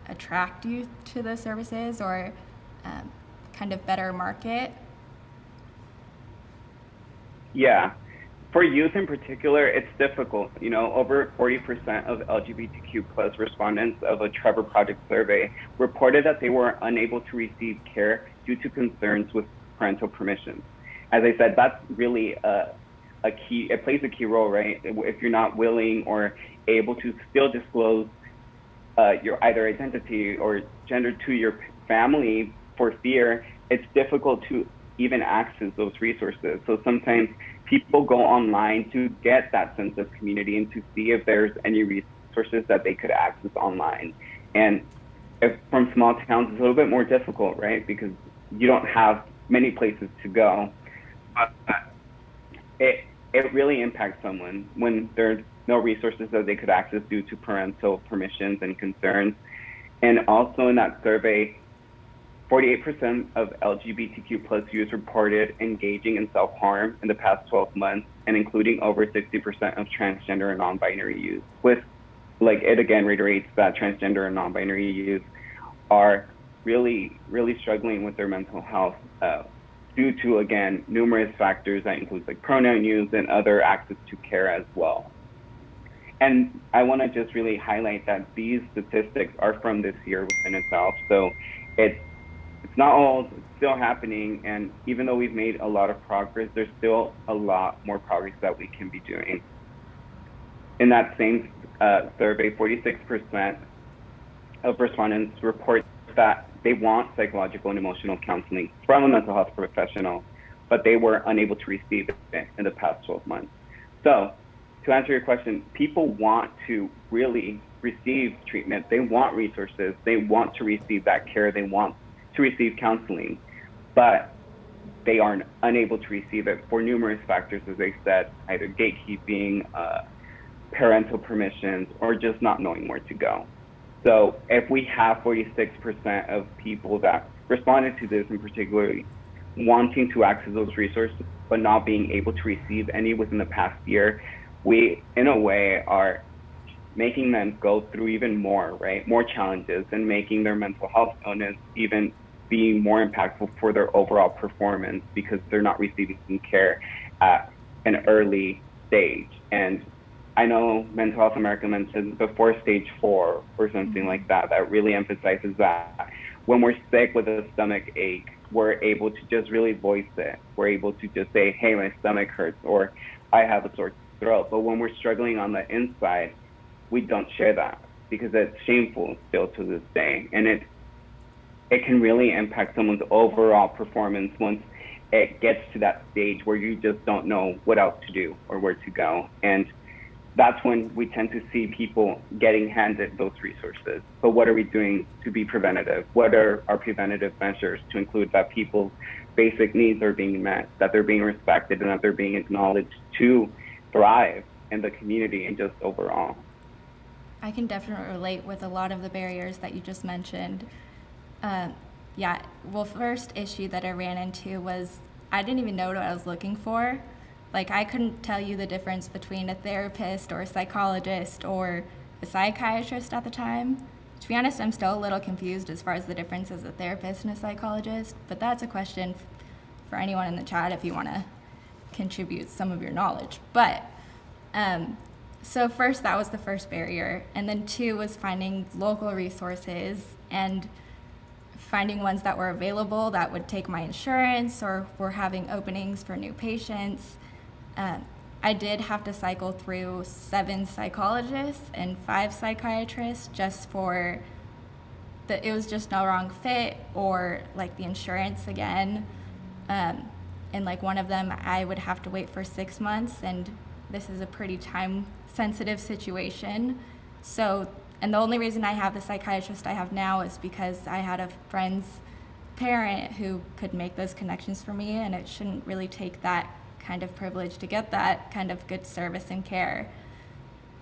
attract youth to those services, or kind of better market? Yeah, for youth in particular, it's difficult. You know, over 40% of LGBTQ plus respondents of a Trevor Project survey reported that they were unable to receive care due to concerns with parental permissions. As I said, that's really a key, it plays a key role, right? If you're not willing or able to still disclose your either identity or gender to your family for fear, it's difficult to even access those resources. So sometimes people go online to get that sense of community and to see if there's any resources that they could access online. And if from small towns, it's a little bit more difficult, right? Because you don't have many places to go. It really impacts someone when there's no resources that they could access due to parental permissions and concerns. And also in that survey, 48% of LGBTQ plus youth reported engaging in self-harm in the past 12 months, and including over 60% of transgender and non-binary youth. With, like, it again reiterates that transgender and non-binary youth are really struggling with their mental health due to, again, numerous factors that includes like pronoun use and other access to care as well. And I want to just really highlight that these statistics are from this year within itself. So it's not all, it's still happening. And even though we've made a lot of progress, there's still a lot more progress that we can be doing. In that same survey, 46% of respondents report that they want psychological and emotional counseling from a mental health professional, but they were unable to receive it in the past 12 months. So to answer your question, people want to really receive treatment. They want resources. They want to receive that care. They want to receive counseling, but they are unable to receive it for numerous factors, as I said, either gatekeeping, parental permissions, or just not knowing where to go. So if we have 46% of people that responded to this, in particular, wanting to access those resources, but not being able to receive any within the past year, we, in a way, are making them go through even more, right? More challenges, and making their mental health illness even be more impactful for their overall performance because they're not receiving care at an early stage. And I know Mental Health America mentioned before stage 4 or something like that, that really emphasizes that when we're sick with a stomach ache, we're able to just really voice it. We're able to just say, hey, my stomach hurts, or I have a sore throat. But when we're struggling on the inside, we don't share that because it's shameful still to this day. And it can really impact someone's overall performance once it gets to that stage where you just don't know what else to do or where to go. And that's when we tend to see people getting handed those resources. But what are we doing to be preventative? What are our preventative measures to include that people's basic needs are being met, that they're being respected, and that they're being acknowledged to thrive in the community and just overall? I can definitely relate with a lot of the barriers that you just mentioned. First issue that I ran into was I didn't even know what I was looking for. Like, I couldn't tell you the difference between a therapist or a psychologist or a psychiatrist at the time. To be honest, I'm still a little confused as far as the difference as a therapist and a psychologist, but that's a question for anyone in the chat if you want to contribute some of your knowledge. But so first, that was the first barrier. And then 2 was finding local resources and finding ones that were available that would take my insurance or were having openings for new patients. I did have to cycle through 7 psychologists and 5 psychiatrists just for it was just no wrong fit or like the insurance again. And like one of them, I would have to wait for 6 months, and this is a pretty time-sensitive situation. So, and the only reason I have the psychiatrist I have now is because I had a friend's parent who could make those connections for me, and it shouldn't really take that kind of privilege to get that kind of good service and care.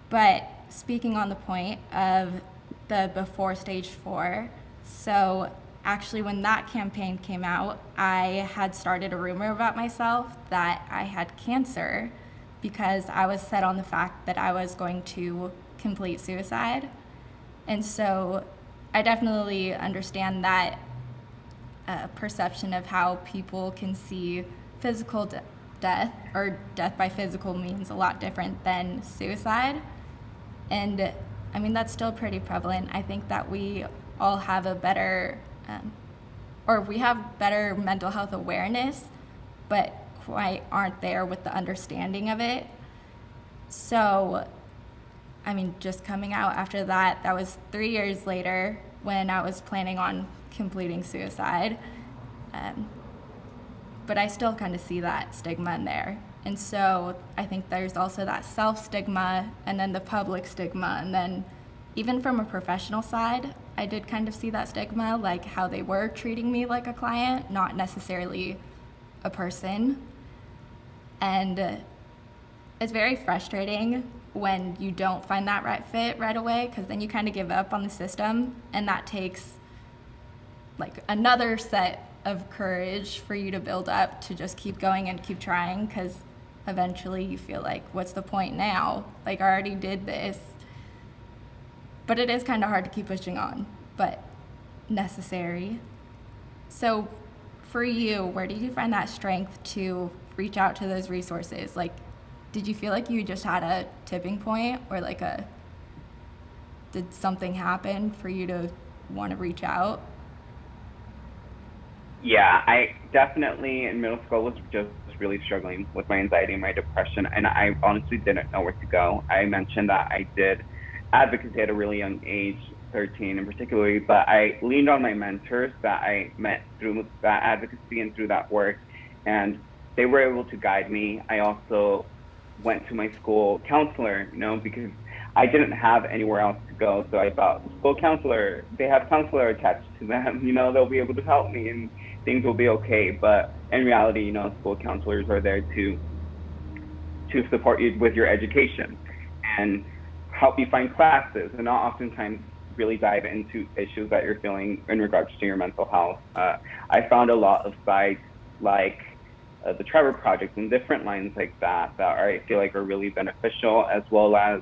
But speaking on the point of the before stage 4, so actually when that campaign came out, I had started a rumor about myself that I had cancer because I was set on the fact that I was going to complete suicide. And so I definitely understand that perception of how people can see physical death or death by physical means a lot different than suicide. And I mean, that's still pretty prevalent. I think that we all have a better, we have better mental health awareness, but quite aren't there with the understanding of it. So, I mean, just coming out after that, that was 3 years later when I was planning on completing suicide. But I still kind of see that stigma in there. And so I think there's also that self-stigma and then the public stigma. And then even from a professional side, I did kind of see that stigma, like how they were treating me like a client, not necessarily a person. And it's very frustrating when you don't find that right fit right away, because then you kind of give up on the system, and that takes like another set of courage for you to build up to just keep going and keep trying, because eventually you feel like, what's the point now? Like, I already did this. But it is kind of hard to keep pushing on, but necessary. So for you, where did you find that strength to reach out to those resources? Like, did you feel like you just had a tipping point, or like did something happen for you to want to reach out? Yeah, I definitely in middle school was just really struggling with my anxiety and my depression, and I honestly didn't know where to go. I mentioned that I did advocacy at a really young age, 13 in particular, but I leaned on my mentors that I met through that advocacy and through that work, and they were able to guide me. I also went to my school counselor, because I didn't have anywhere else to go. So I thought, school counselor, they have counselor attached to them, they'll be able to help me and things will be okay. But in reality, school counselors are there to support you with your education and help you find classes, and not oftentimes really dive into issues that you're feeling in regards to your mental health. I found a lot of sites like the Trevor Project and different lines like that I feel like are really beneficial, as well as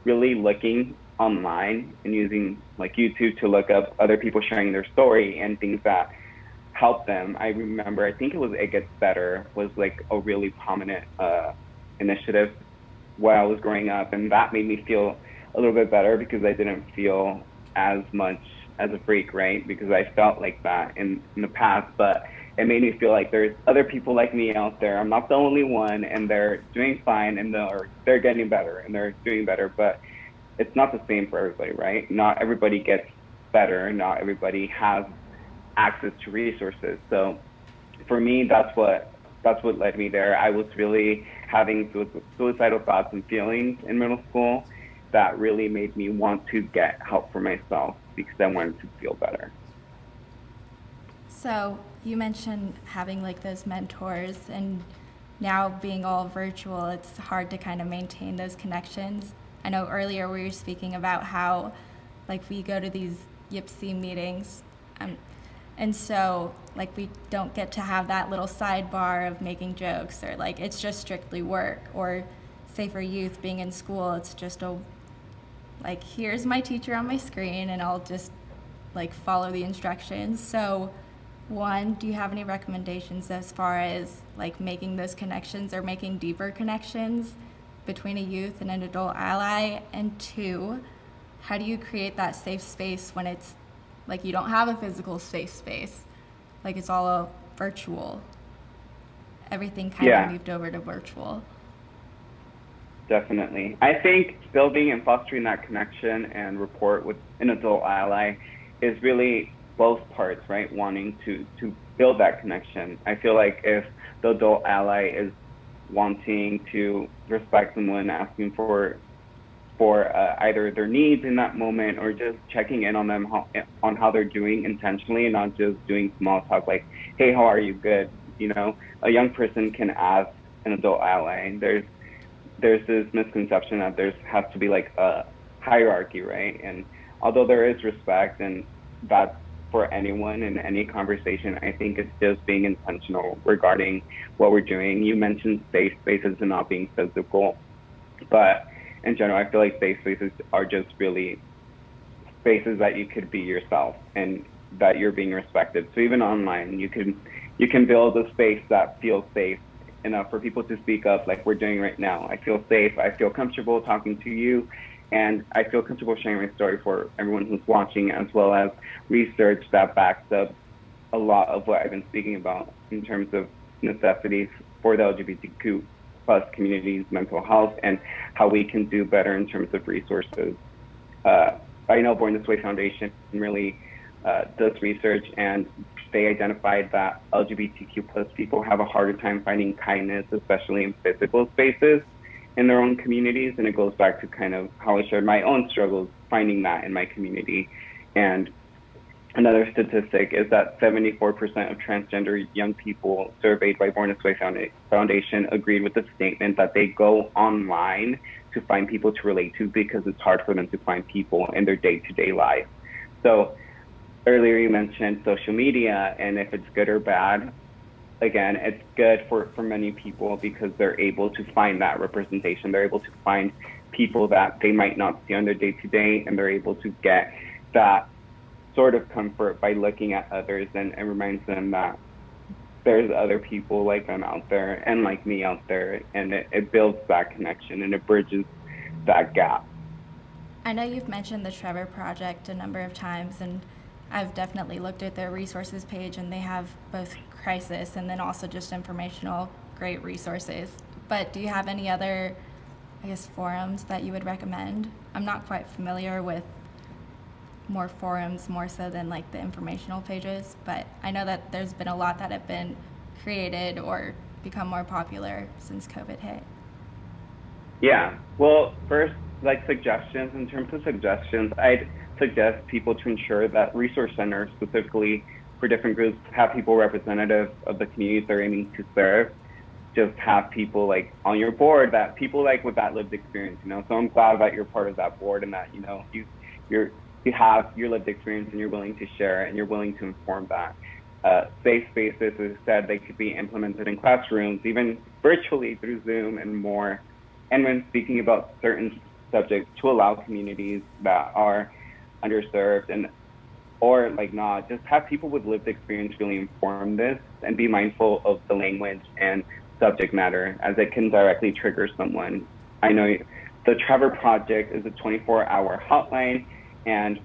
really looking online and using like YouTube to look up other people sharing their story and things that help them. I remember, I think it was It Gets Better was like a really prominent initiative while I was growing up, and that made me feel a little bit better because I didn't feel as much as a freak, right? Because I felt like that in the past, but it made me feel like there's other people like me out there. I'm not the only one, and they're doing fine, and they're getting better, and they're doing better. But it's not the same for everybody, right? Not everybody gets better. Not everybody has access to resources. So for me, that's what led me there. I was really having suicidal thoughts and feelings in middle school that really made me want to get help for myself because I wanted to feel better. So you mentioned having like those mentors, and now being all virtual, it's hard to kind of maintain those connections. I know earlier we were speaking about how like we go to these YPC meetings, and so like we don't get to have that little sidebar of making jokes, or like it's just strictly work. Or say for youth being in school, it's just like here's my teacher on my screen and I'll just like follow the instructions. So one, do you have any recommendations as far as like making those connections or making deeper connections between a youth and an adult ally? And two, how do you create that safe space when it's like you don't have a physical safe space? Like it's all virtual. Everything kind of moved over to virtual. Definitely. I think building and fostering that connection and rapport with an adult ally is really both parts, right? Wanting to build that connection. I feel like if the adult ally is wanting to respect someone, asking for either their needs in that moment or just checking in on them on how they're doing intentionally, and not just doing small talk like, hey, how are you? Good. You know, a young person can ask an adult ally. There's this misconception that there has to be like a hierarchy, right? And although there is respect, and that's for anyone in any conversation, I think it's just being intentional regarding what we're doing. You mentioned safe spaces and not being physical, but in general, I feel like safe spaces are just really spaces that you could be yourself and that you're being respected. So even online, you can build a space that feels safe enough for people to speak up like we're doing right now. I feel safe, I feel comfortable talking to you, and I feel comfortable sharing my story for everyone who's watching, as well as research that backs up a lot of what I've been speaking about in terms of necessities for the LGBTQ plus community's mental health and how we can do better in terms of resources. I know Born This Way Foundation really does research, and they identified that LGBTQ plus people have a harder time finding kindness, especially in physical spaces in their own communities. And it goes back to kind of how I shared my own struggles finding that in my community. And another statistic is that 74% of transgender young people surveyed by Born This Way Foundation agreed with the statement that they go online to find people to relate to because it's hard for them to find people in their day-to-day life. So earlier you mentioned social media, and if it's good or bad, again, it's good for many people because they're able to find that representation. They're able to find people that they might not see on their day-to-day, and they're able to get that sort of comfort by looking at others, and it reminds them that there's other people like them out there and like me out there, and it builds that connection and it bridges that gap. I know you've mentioned the Trevor Project a number of times, and I've definitely looked at their resources page, and they have both crisis and then also just informational great resources. But do you have any other, I guess, forums that you would recommend? I'm not quite familiar with more forums, more so than like the informational pages, but I know that there's been a lot that have been created or become more popular since COVID hit. Yeah, well, first, like suggestions, in terms of suggestions, I'd suggest people to ensure that resource centers, specifically for different groups, have people representative of the communities they're aiming to serve. Just have people like on your board, that people like with that lived experience, you know. So I'm glad that you're part of that board, and that, you know, you have your lived experience and you're willing to share and you're willing to inform that. Safe spaces, as I said, they could be implemented in classrooms, even virtually through Zoom and more. And when speaking about certain subjects, to allow communities that are underserved and or like not, just have people with lived experience really inform this and be mindful of the language and subject matter, as it can directly trigger someone. I know the Trevor Project is a 24-hour hotline, and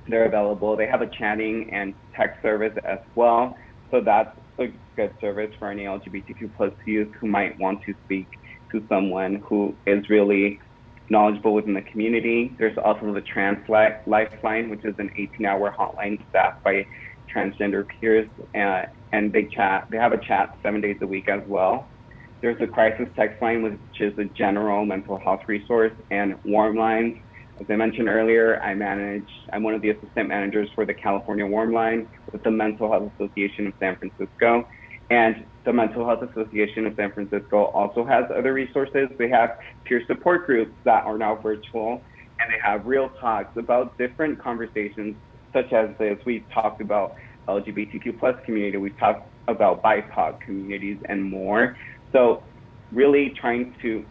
they're available. They have a chatting and text service as well. So that's a good service for any LGBTQ plus youth who might want to speak to someone who is really knowledgeable within the community. There's also the Trans Lifeline, which is an 18-hour hotline staffed by transgender peers, and they have a chat 7 days a week as well. There's the Crisis Text Line, which is a general mental health resource, and Warm Lines. As I mentioned earlier, I'm one of the assistant managers for the California Warm Line with the Mental Health Association of San Francisco. And the Mental Health Association of San Francisco also has other resources. They have peer support groups that are now virtual, and they have real talks about different conversations such as this. We've talked about LGBTQ plus community, we've talked about BIPOC communities and more. So really trying to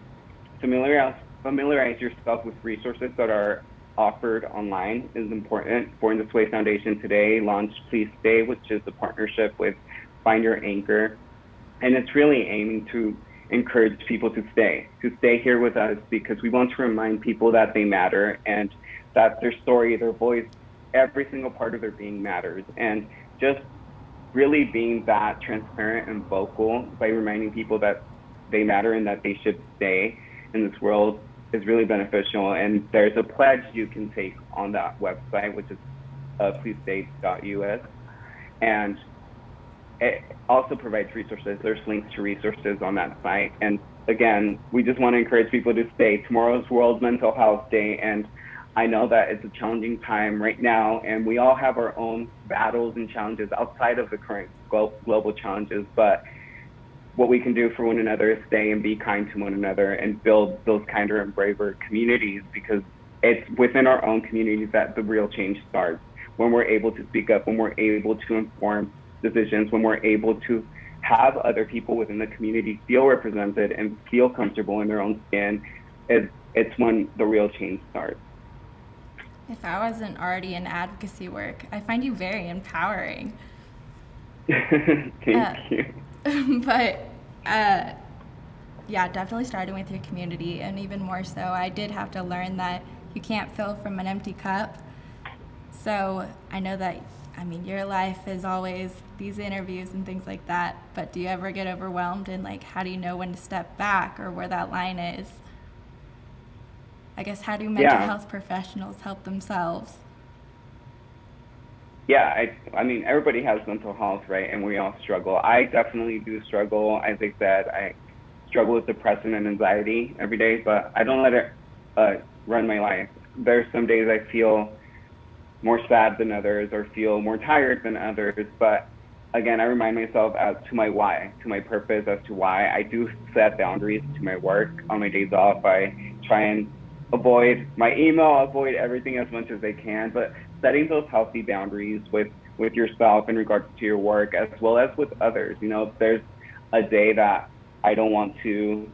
familiarize yourself with resources that are offered online is important. Born This Way Foundation today launched Please Stay, which is a partnership with Find Your Anchor. And it's really aiming to encourage people to stay here with us, because we want to remind people that they matter and that their story, their voice, every single part of their being matters. And just really being that transparent and vocal by reminding people that they matter and that they should stay in this world is really beneficial. And there's a pledge you can take on that website, which is pleasestay.us. And it also provides resources. There's links to resources on that site. And again, we just want to encourage people to stay. Tomorrow's World Mental Health Day, and I know that it's a challenging time right now, and we all have our own battles and challenges outside of the current global challenges. But what we can do for one another is stay and be kind to one another and build those kinder and braver communities, because it's within our own communities that the real change starts. When we're able to speak up, when we're able to inform decisions, when we're able to have other people within the community feel represented and feel comfortable in their own skin, it's when the real change starts. If I wasn't already in advocacy work, I find you very empowering. Thank you. But yeah, definitely starting with your community, and even more so, I did have to learn that you can't fill from an empty cup. So I know that, I mean, your life is always these interviews and things like that, but do you ever get overwhelmed, and like, how do you know when to step back or where that line is? I guess, how do mental health professionals help themselves? Yeah, I mean, everybody has mental health, right? And we all struggle. I definitely do struggle. As I said, I struggle with depression and anxiety every day, but I don't let it run my life. There's some days I feel more sad than others or feel more tired than others, but again, I remind myself as to my why, to my purpose, as to why I do set boundaries to my work on my days off. I try and avoid my email, avoid everything as much as I can, but setting those healthy boundaries with yourself in regards to your work as well as with others. You know, if there's a day that I don't want to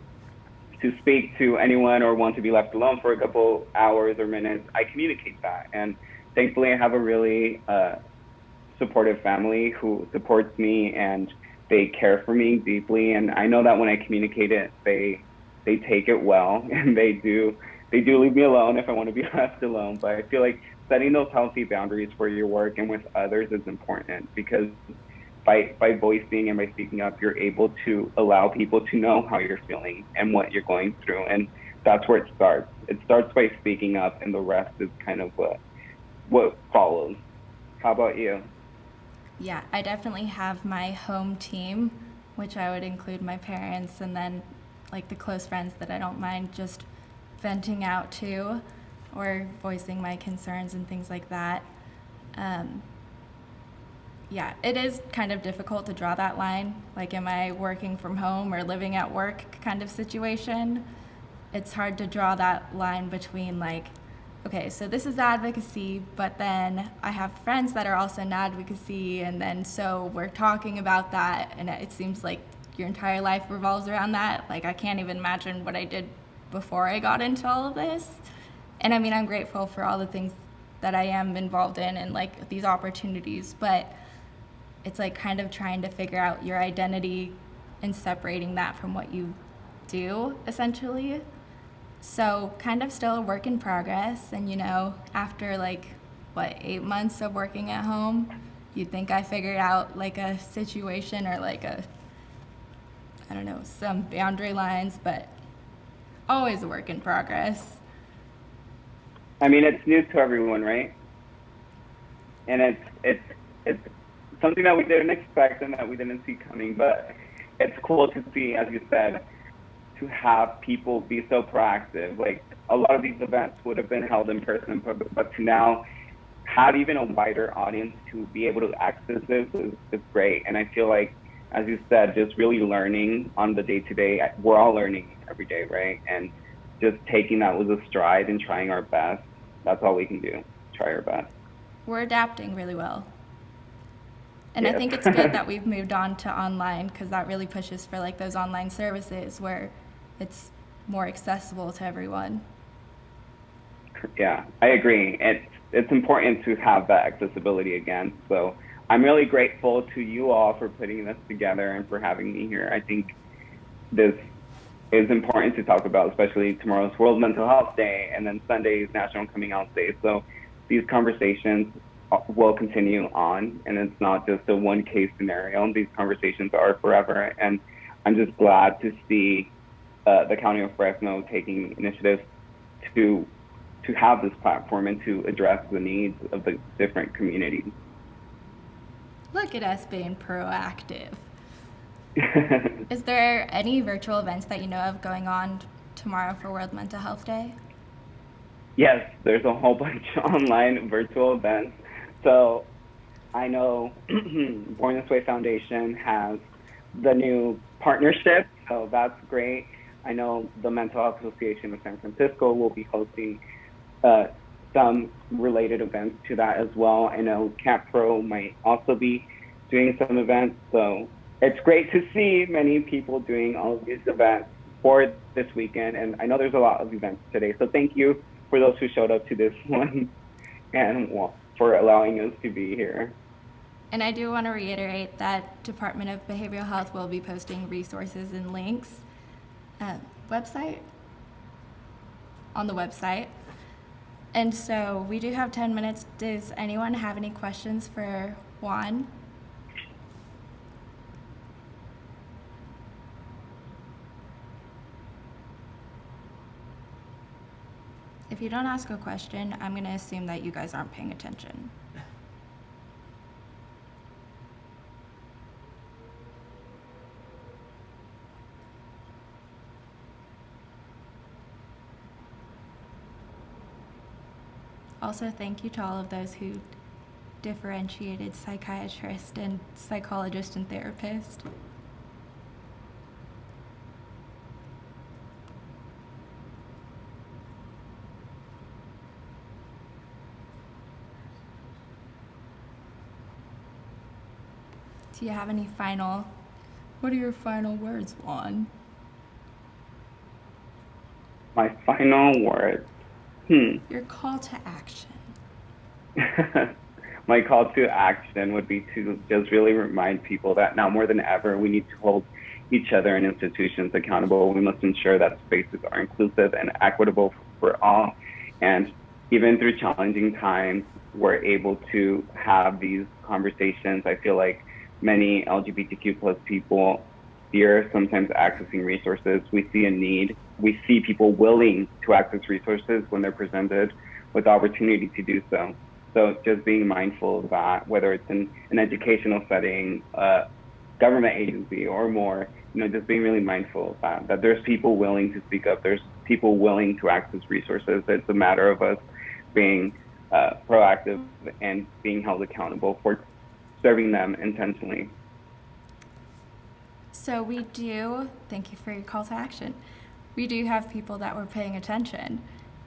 speak to anyone or want to be left alone for a couple hours or minutes, I communicate that. And thankfully, I have a really supportive family who supports me, and they care for me deeply. And I know that when I communicate it, they take it well, and they do leave me alone if I want to be left alone. But I feel like setting those healthy boundaries for your work and with others is important, because by voicing and by speaking up, you're able to allow people to know how you're feeling and what you're going through. And that's where it starts. It starts by speaking up, and the rest is kind of what follows. How about you? Yeah, I definitely have my home team, which I would include my parents and then like the close friends that I don't mind just venting out to or voicing my concerns and things like that. Yeah, it is kind of difficult to draw that line. Like, am I working from home or living at work kind of situation? It's hard to draw that line between like, okay, so this is advocacy, but then I have friends that are also in advocacy, and then so we're talking about that, and it seems like your entire life revolves around that. Like, I can't even imagine what I did before I got into all of this. And I mean, I'm grateful for all the things that I am involved in and like these opportunities, but it's like kind of trying to figure out your identity and separating that from what you do, essentially. So kind of still a work in progress. And, you know, after like, 8 months of working at home, you'd think I figured out like a situation or like I don't know, some boundary lines, but always a work in progress. I mean, it's new to everyone, right? And it's something that we didn't expect and that we didn't see coming, but it's cool to see, as you said, to have people be so proactive. Like, a lot of these events would have been held in person, but to now have even a wider audience to be able to access this is great. And I feel like, as you said, just really learning on the day-to-day, we're all learning every day, right? And just taking that with a stride and trying our best, that's all we can do, try our best. We're adapting really well. And Yes. I think it's good that we've moved on to online, because that really pushes for like those online services where it's more accessible to everyone. Yeah, I agree. It's important to have that accessibility again. So I'm really grateful to you all for putting this together and for having me here. I think this is important to talk about, especially tomorrow's World Mental Health Day and then Sunday's National Coming Out Day. So these conversations will continue on, and it's not just a one case scenario. These conversations are forever, and I'm just glad to see the County of Fresno taking initiatives to have this platform and to address the needs of the different communities. Look at us being proactive. Is there any virtual events that you know of going on tomorrow for World Mental Health Day? Yes, there's a whole bunch of online virtual events. So I know Born This Way Foundation has the new partnership, so that's great. I know the Mental Health Association of San Francisco will be hosting some related events to that as well. I know Camp Pro might also be doing some events. So it's great to see many people doing all of these events for this weekend. And I know there's a lot of events today. So thank you for those who showed up to this one and for allowing us to be here. And I do want to reiterate that Department of Behavioral Health will be posting resources and links on the website. And so we do have 10 minutes. Does anyone have any questions for Juan? If you don't ask a question, I'm going to assume that you guys aren't paying attention. Also, thank you to all of those who differentiated psychiatrist and psychologist and therapist. Do you have any what are your final words, Juan? My final words. Your call to action. My call to action would be to just really remind people that now more than ever, we need to hold each other and institutions accountable. We must ensure that spaces are inclusive and equitable for all. And even through challenging times, we're able to have these conversations. I feel like many LGBTQ plus people fear sometimes accessing resources. We see a need. We see people willing to access resources when they're presented with the opportunity to do so. So just being mindful of that, whether it's in an educational setting, government agency or more, just being really mindful of that there's people willing to speak up. There's people willing to access resources. It's a matter of us being proactive and being held accountable for serving them intentionally. So thank you for your call to action. We do have people that were paying attention.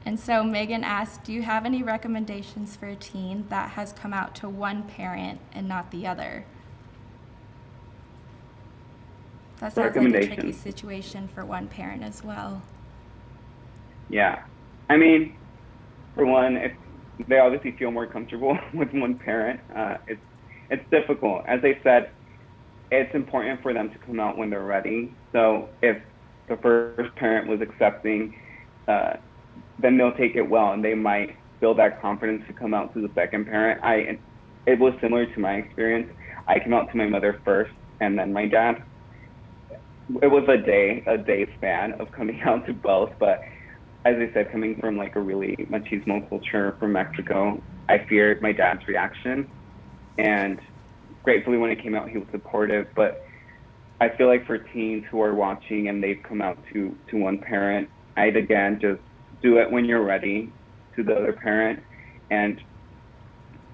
And so Megan asked, do you have any recommendations for a teen that has come out to one parent and not the other? That sounds like a tricky situation for one parent as well. Yeah. I mean, for one, if they obviously feel more comfortable with one parent. It's difficult. As I said, it's important for them to come out when they're ready. So if the first parent was accepting, then they'll take it well, and they might build that confidence to come out to the second parent. It was similar to my experience. I came out to my mother first, and then my dad. It was a day span of coming out to both, but as I said, coming from like a really machismo culture from Mexico, I feared my dad's reaction, and gratefully when it came out, he was supportive. But I feel like for teens who are watching and they've come out to one parent, I'd again just do it when you're ready to the other parent, and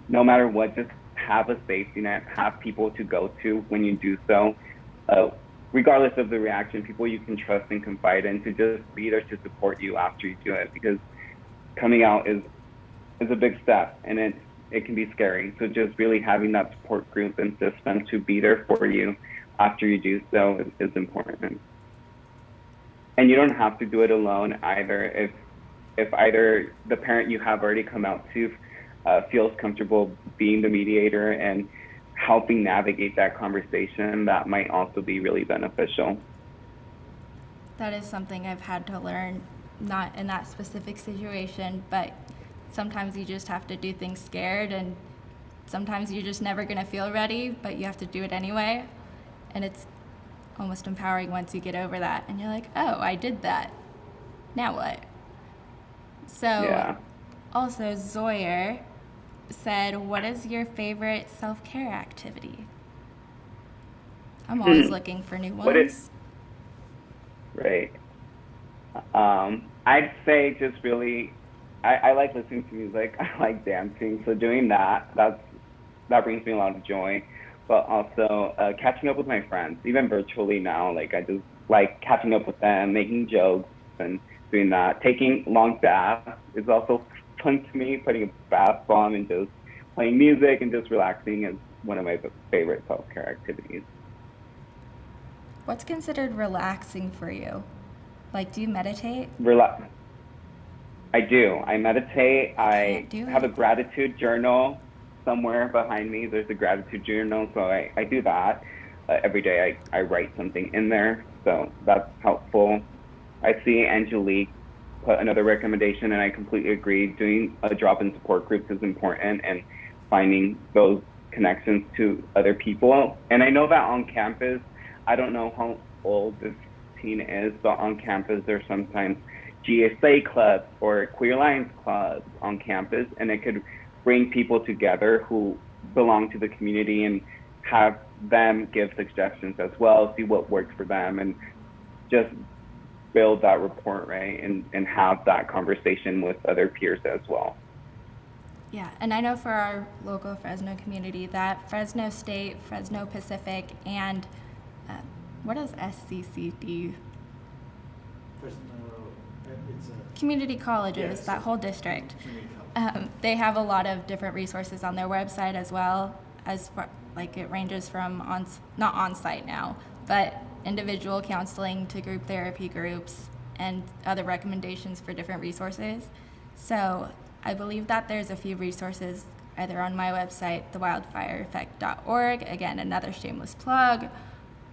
no matter what, just have a safety net, have people to go to when you do so, regardless of the reaction, people you can trust and confide in to just be there to support you after you do it, because coming out is a big step, and it can be scary. So just really having that support group and system to be there for you after you do so is important. And you don't have to do it alone either. If either the parent you have already come out to feels comfortable being the mediator and helping navigate that conversation, that might also be really beneficial. That is something I've had to learn, not in that specific situation, but sometimes you just have to do things scared, and sometimes you're just never going to feel ready, but you have to do it anyway. And it's almost empowering once you get over that, and you're like, oh, I did that. Now what? So, Yeah. Also, Zoyer said, what is your favorite self-care activity? I'm always looking for new ones. Right. I'd say just really, I like listening to music. I like dancing. So doing that brings me a lot of joy. But also catching up with my friends, even virtually now. Like I just like catching up with them, making jokes, and doing that. Taking long baths is also fun to me. Putting a bath bomb and just playing music and just relaxing is one of my favorite self-care activities. What's considered relaxing for you? Like, do you meditate? I do. I meditate. I do have a it. gratitude journal somewhere behind me. There's a gratitude journal, so I do that. Every day I write something in there, so that's helpful. I see Angelique put another recommendation, and I completely agree. Doing a drop-in support groups is important, and finding those connections to other people. And I know that on campus, I don't know how old this teen is, but on campus there's sometimes GSA clubs or Queer Alliance clubs on campus, and it could bring people together who belong to the community and have them give suggestions as well, see what works for them, and just build that rapport, right? And have that conversation with other peers as well. Yeah, and I know for our local Fresno community that Fresno State, Fresno Pacific, and what is SCCD? Fresno, it's a Community colleges, Yes. that whole district. community college. They have a lot of different resources on their website as well, as far, like it ranges from not on-site now, but individual counseling to group therapy groups and other recommendations for different resources. So I believe that there's a few resources either on my website, thewildfireeffect.org, again, another shameless plug,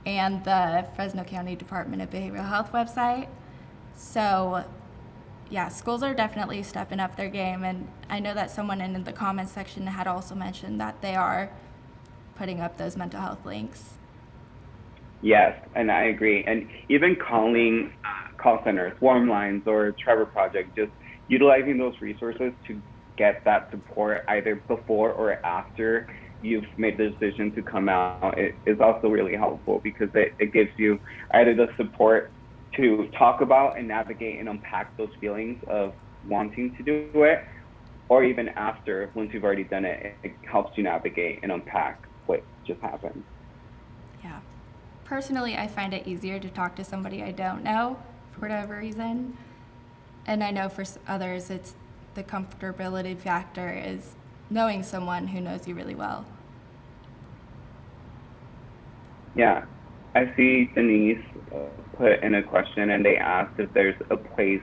and the Fresno County Department of Behavioral Health website. So yeah, schools are definitely stepping up their game, and I know that someone in the comments section had also mentioned that they are putting up those mental health links. Yes, and I agree. And even calling call centers, Warm Lines, or Trevor Project, just utilizing those resources to get that support either before or after you've made the decision to come out is also really helpful, because it gives you either the support to talk about and navigate and unpack those feelings of wanting to do it, or even after, once you've already done it, it helps you navigate and unpack what just happened. Yeah. Personally, I find it easier to talk to somebody I don't know for whatever reason. And I know for others, it's the comfortability factor is knowing someone who knows you really well. Yeah, I see Denise put in a question, and they asked if there's a place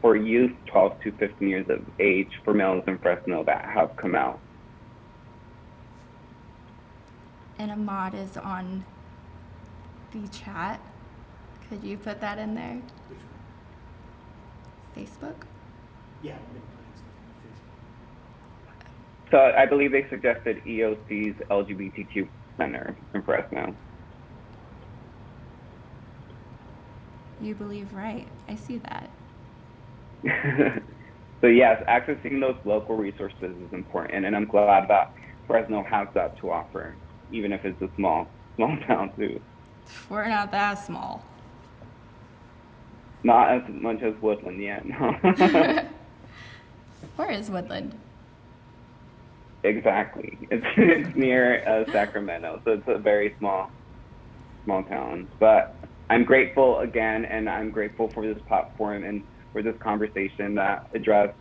for youth 12 to 15 years of age for males in Fresno that have come out. And Ahmad is on the chat. Could you put that in there? Which one? Facebook? Yeah, I'm gonna put it in Facebook. So I believe they suggested EOC's LGBTQ Center in Fresno. You believe right. I see that. So yes, accessing those local resources is important, and I'm glad that Fresno has that to offer, even if it's a small town too. We're not that small. Not as much as Woodland yet. No. Where is Woodland? Exactly. It's near Sacramento, so it's a very small town. But I'm grateful again, and I'm grateful for this platform and for this conversation that addressed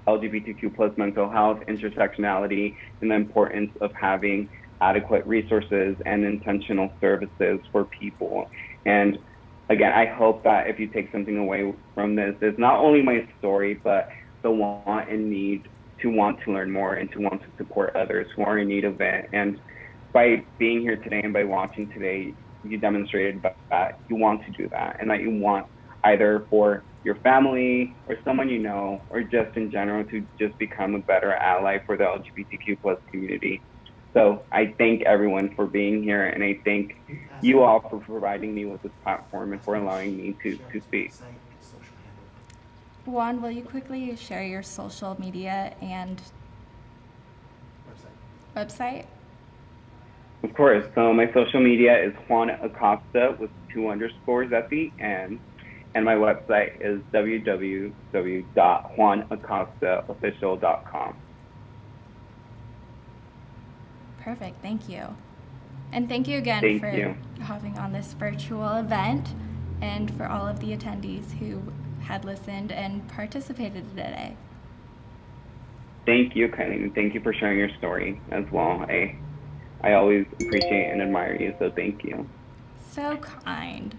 LGBTQ plus mental health, intersectionality, and the importance of having adequate resources and intentional services for people. And again, I hope that if you take something away from this, is not only my story, but the want and need to want to learn more and to want to support others who are in need of it. And by being here today and by watching today, you demonstrated that you want to do that, and that you want either for your family or someone you know, or just in general to just become a better ally for the LGBTQ plus community. So I thank everyone for being here, and I thank you all for providing me with this platform and for allowing me to speak. Juan, will you quickly share your social media and website? Of course. So my social media is Juan Acosta with 2 underscores at the end. And my website is www.juanacostaofficial.com. Perfect, thank you. And thank you again Thank for you. hopping on this virtual event, and for all of the attendees who had listened and participated today. Thank you, Kylie, and thank you for sharing your story as well. I always appreciate and admire you, so thank you. So kind.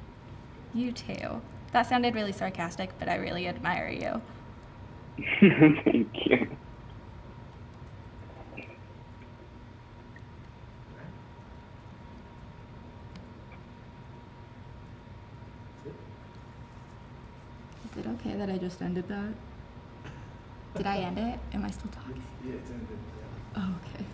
You too. That sounded really sarcastic, but I really admire you. Thank you. Is it okay that I just ended that? Did I end it? Am I still talking? Yeah, it's ended. Yeah. Oh, okay.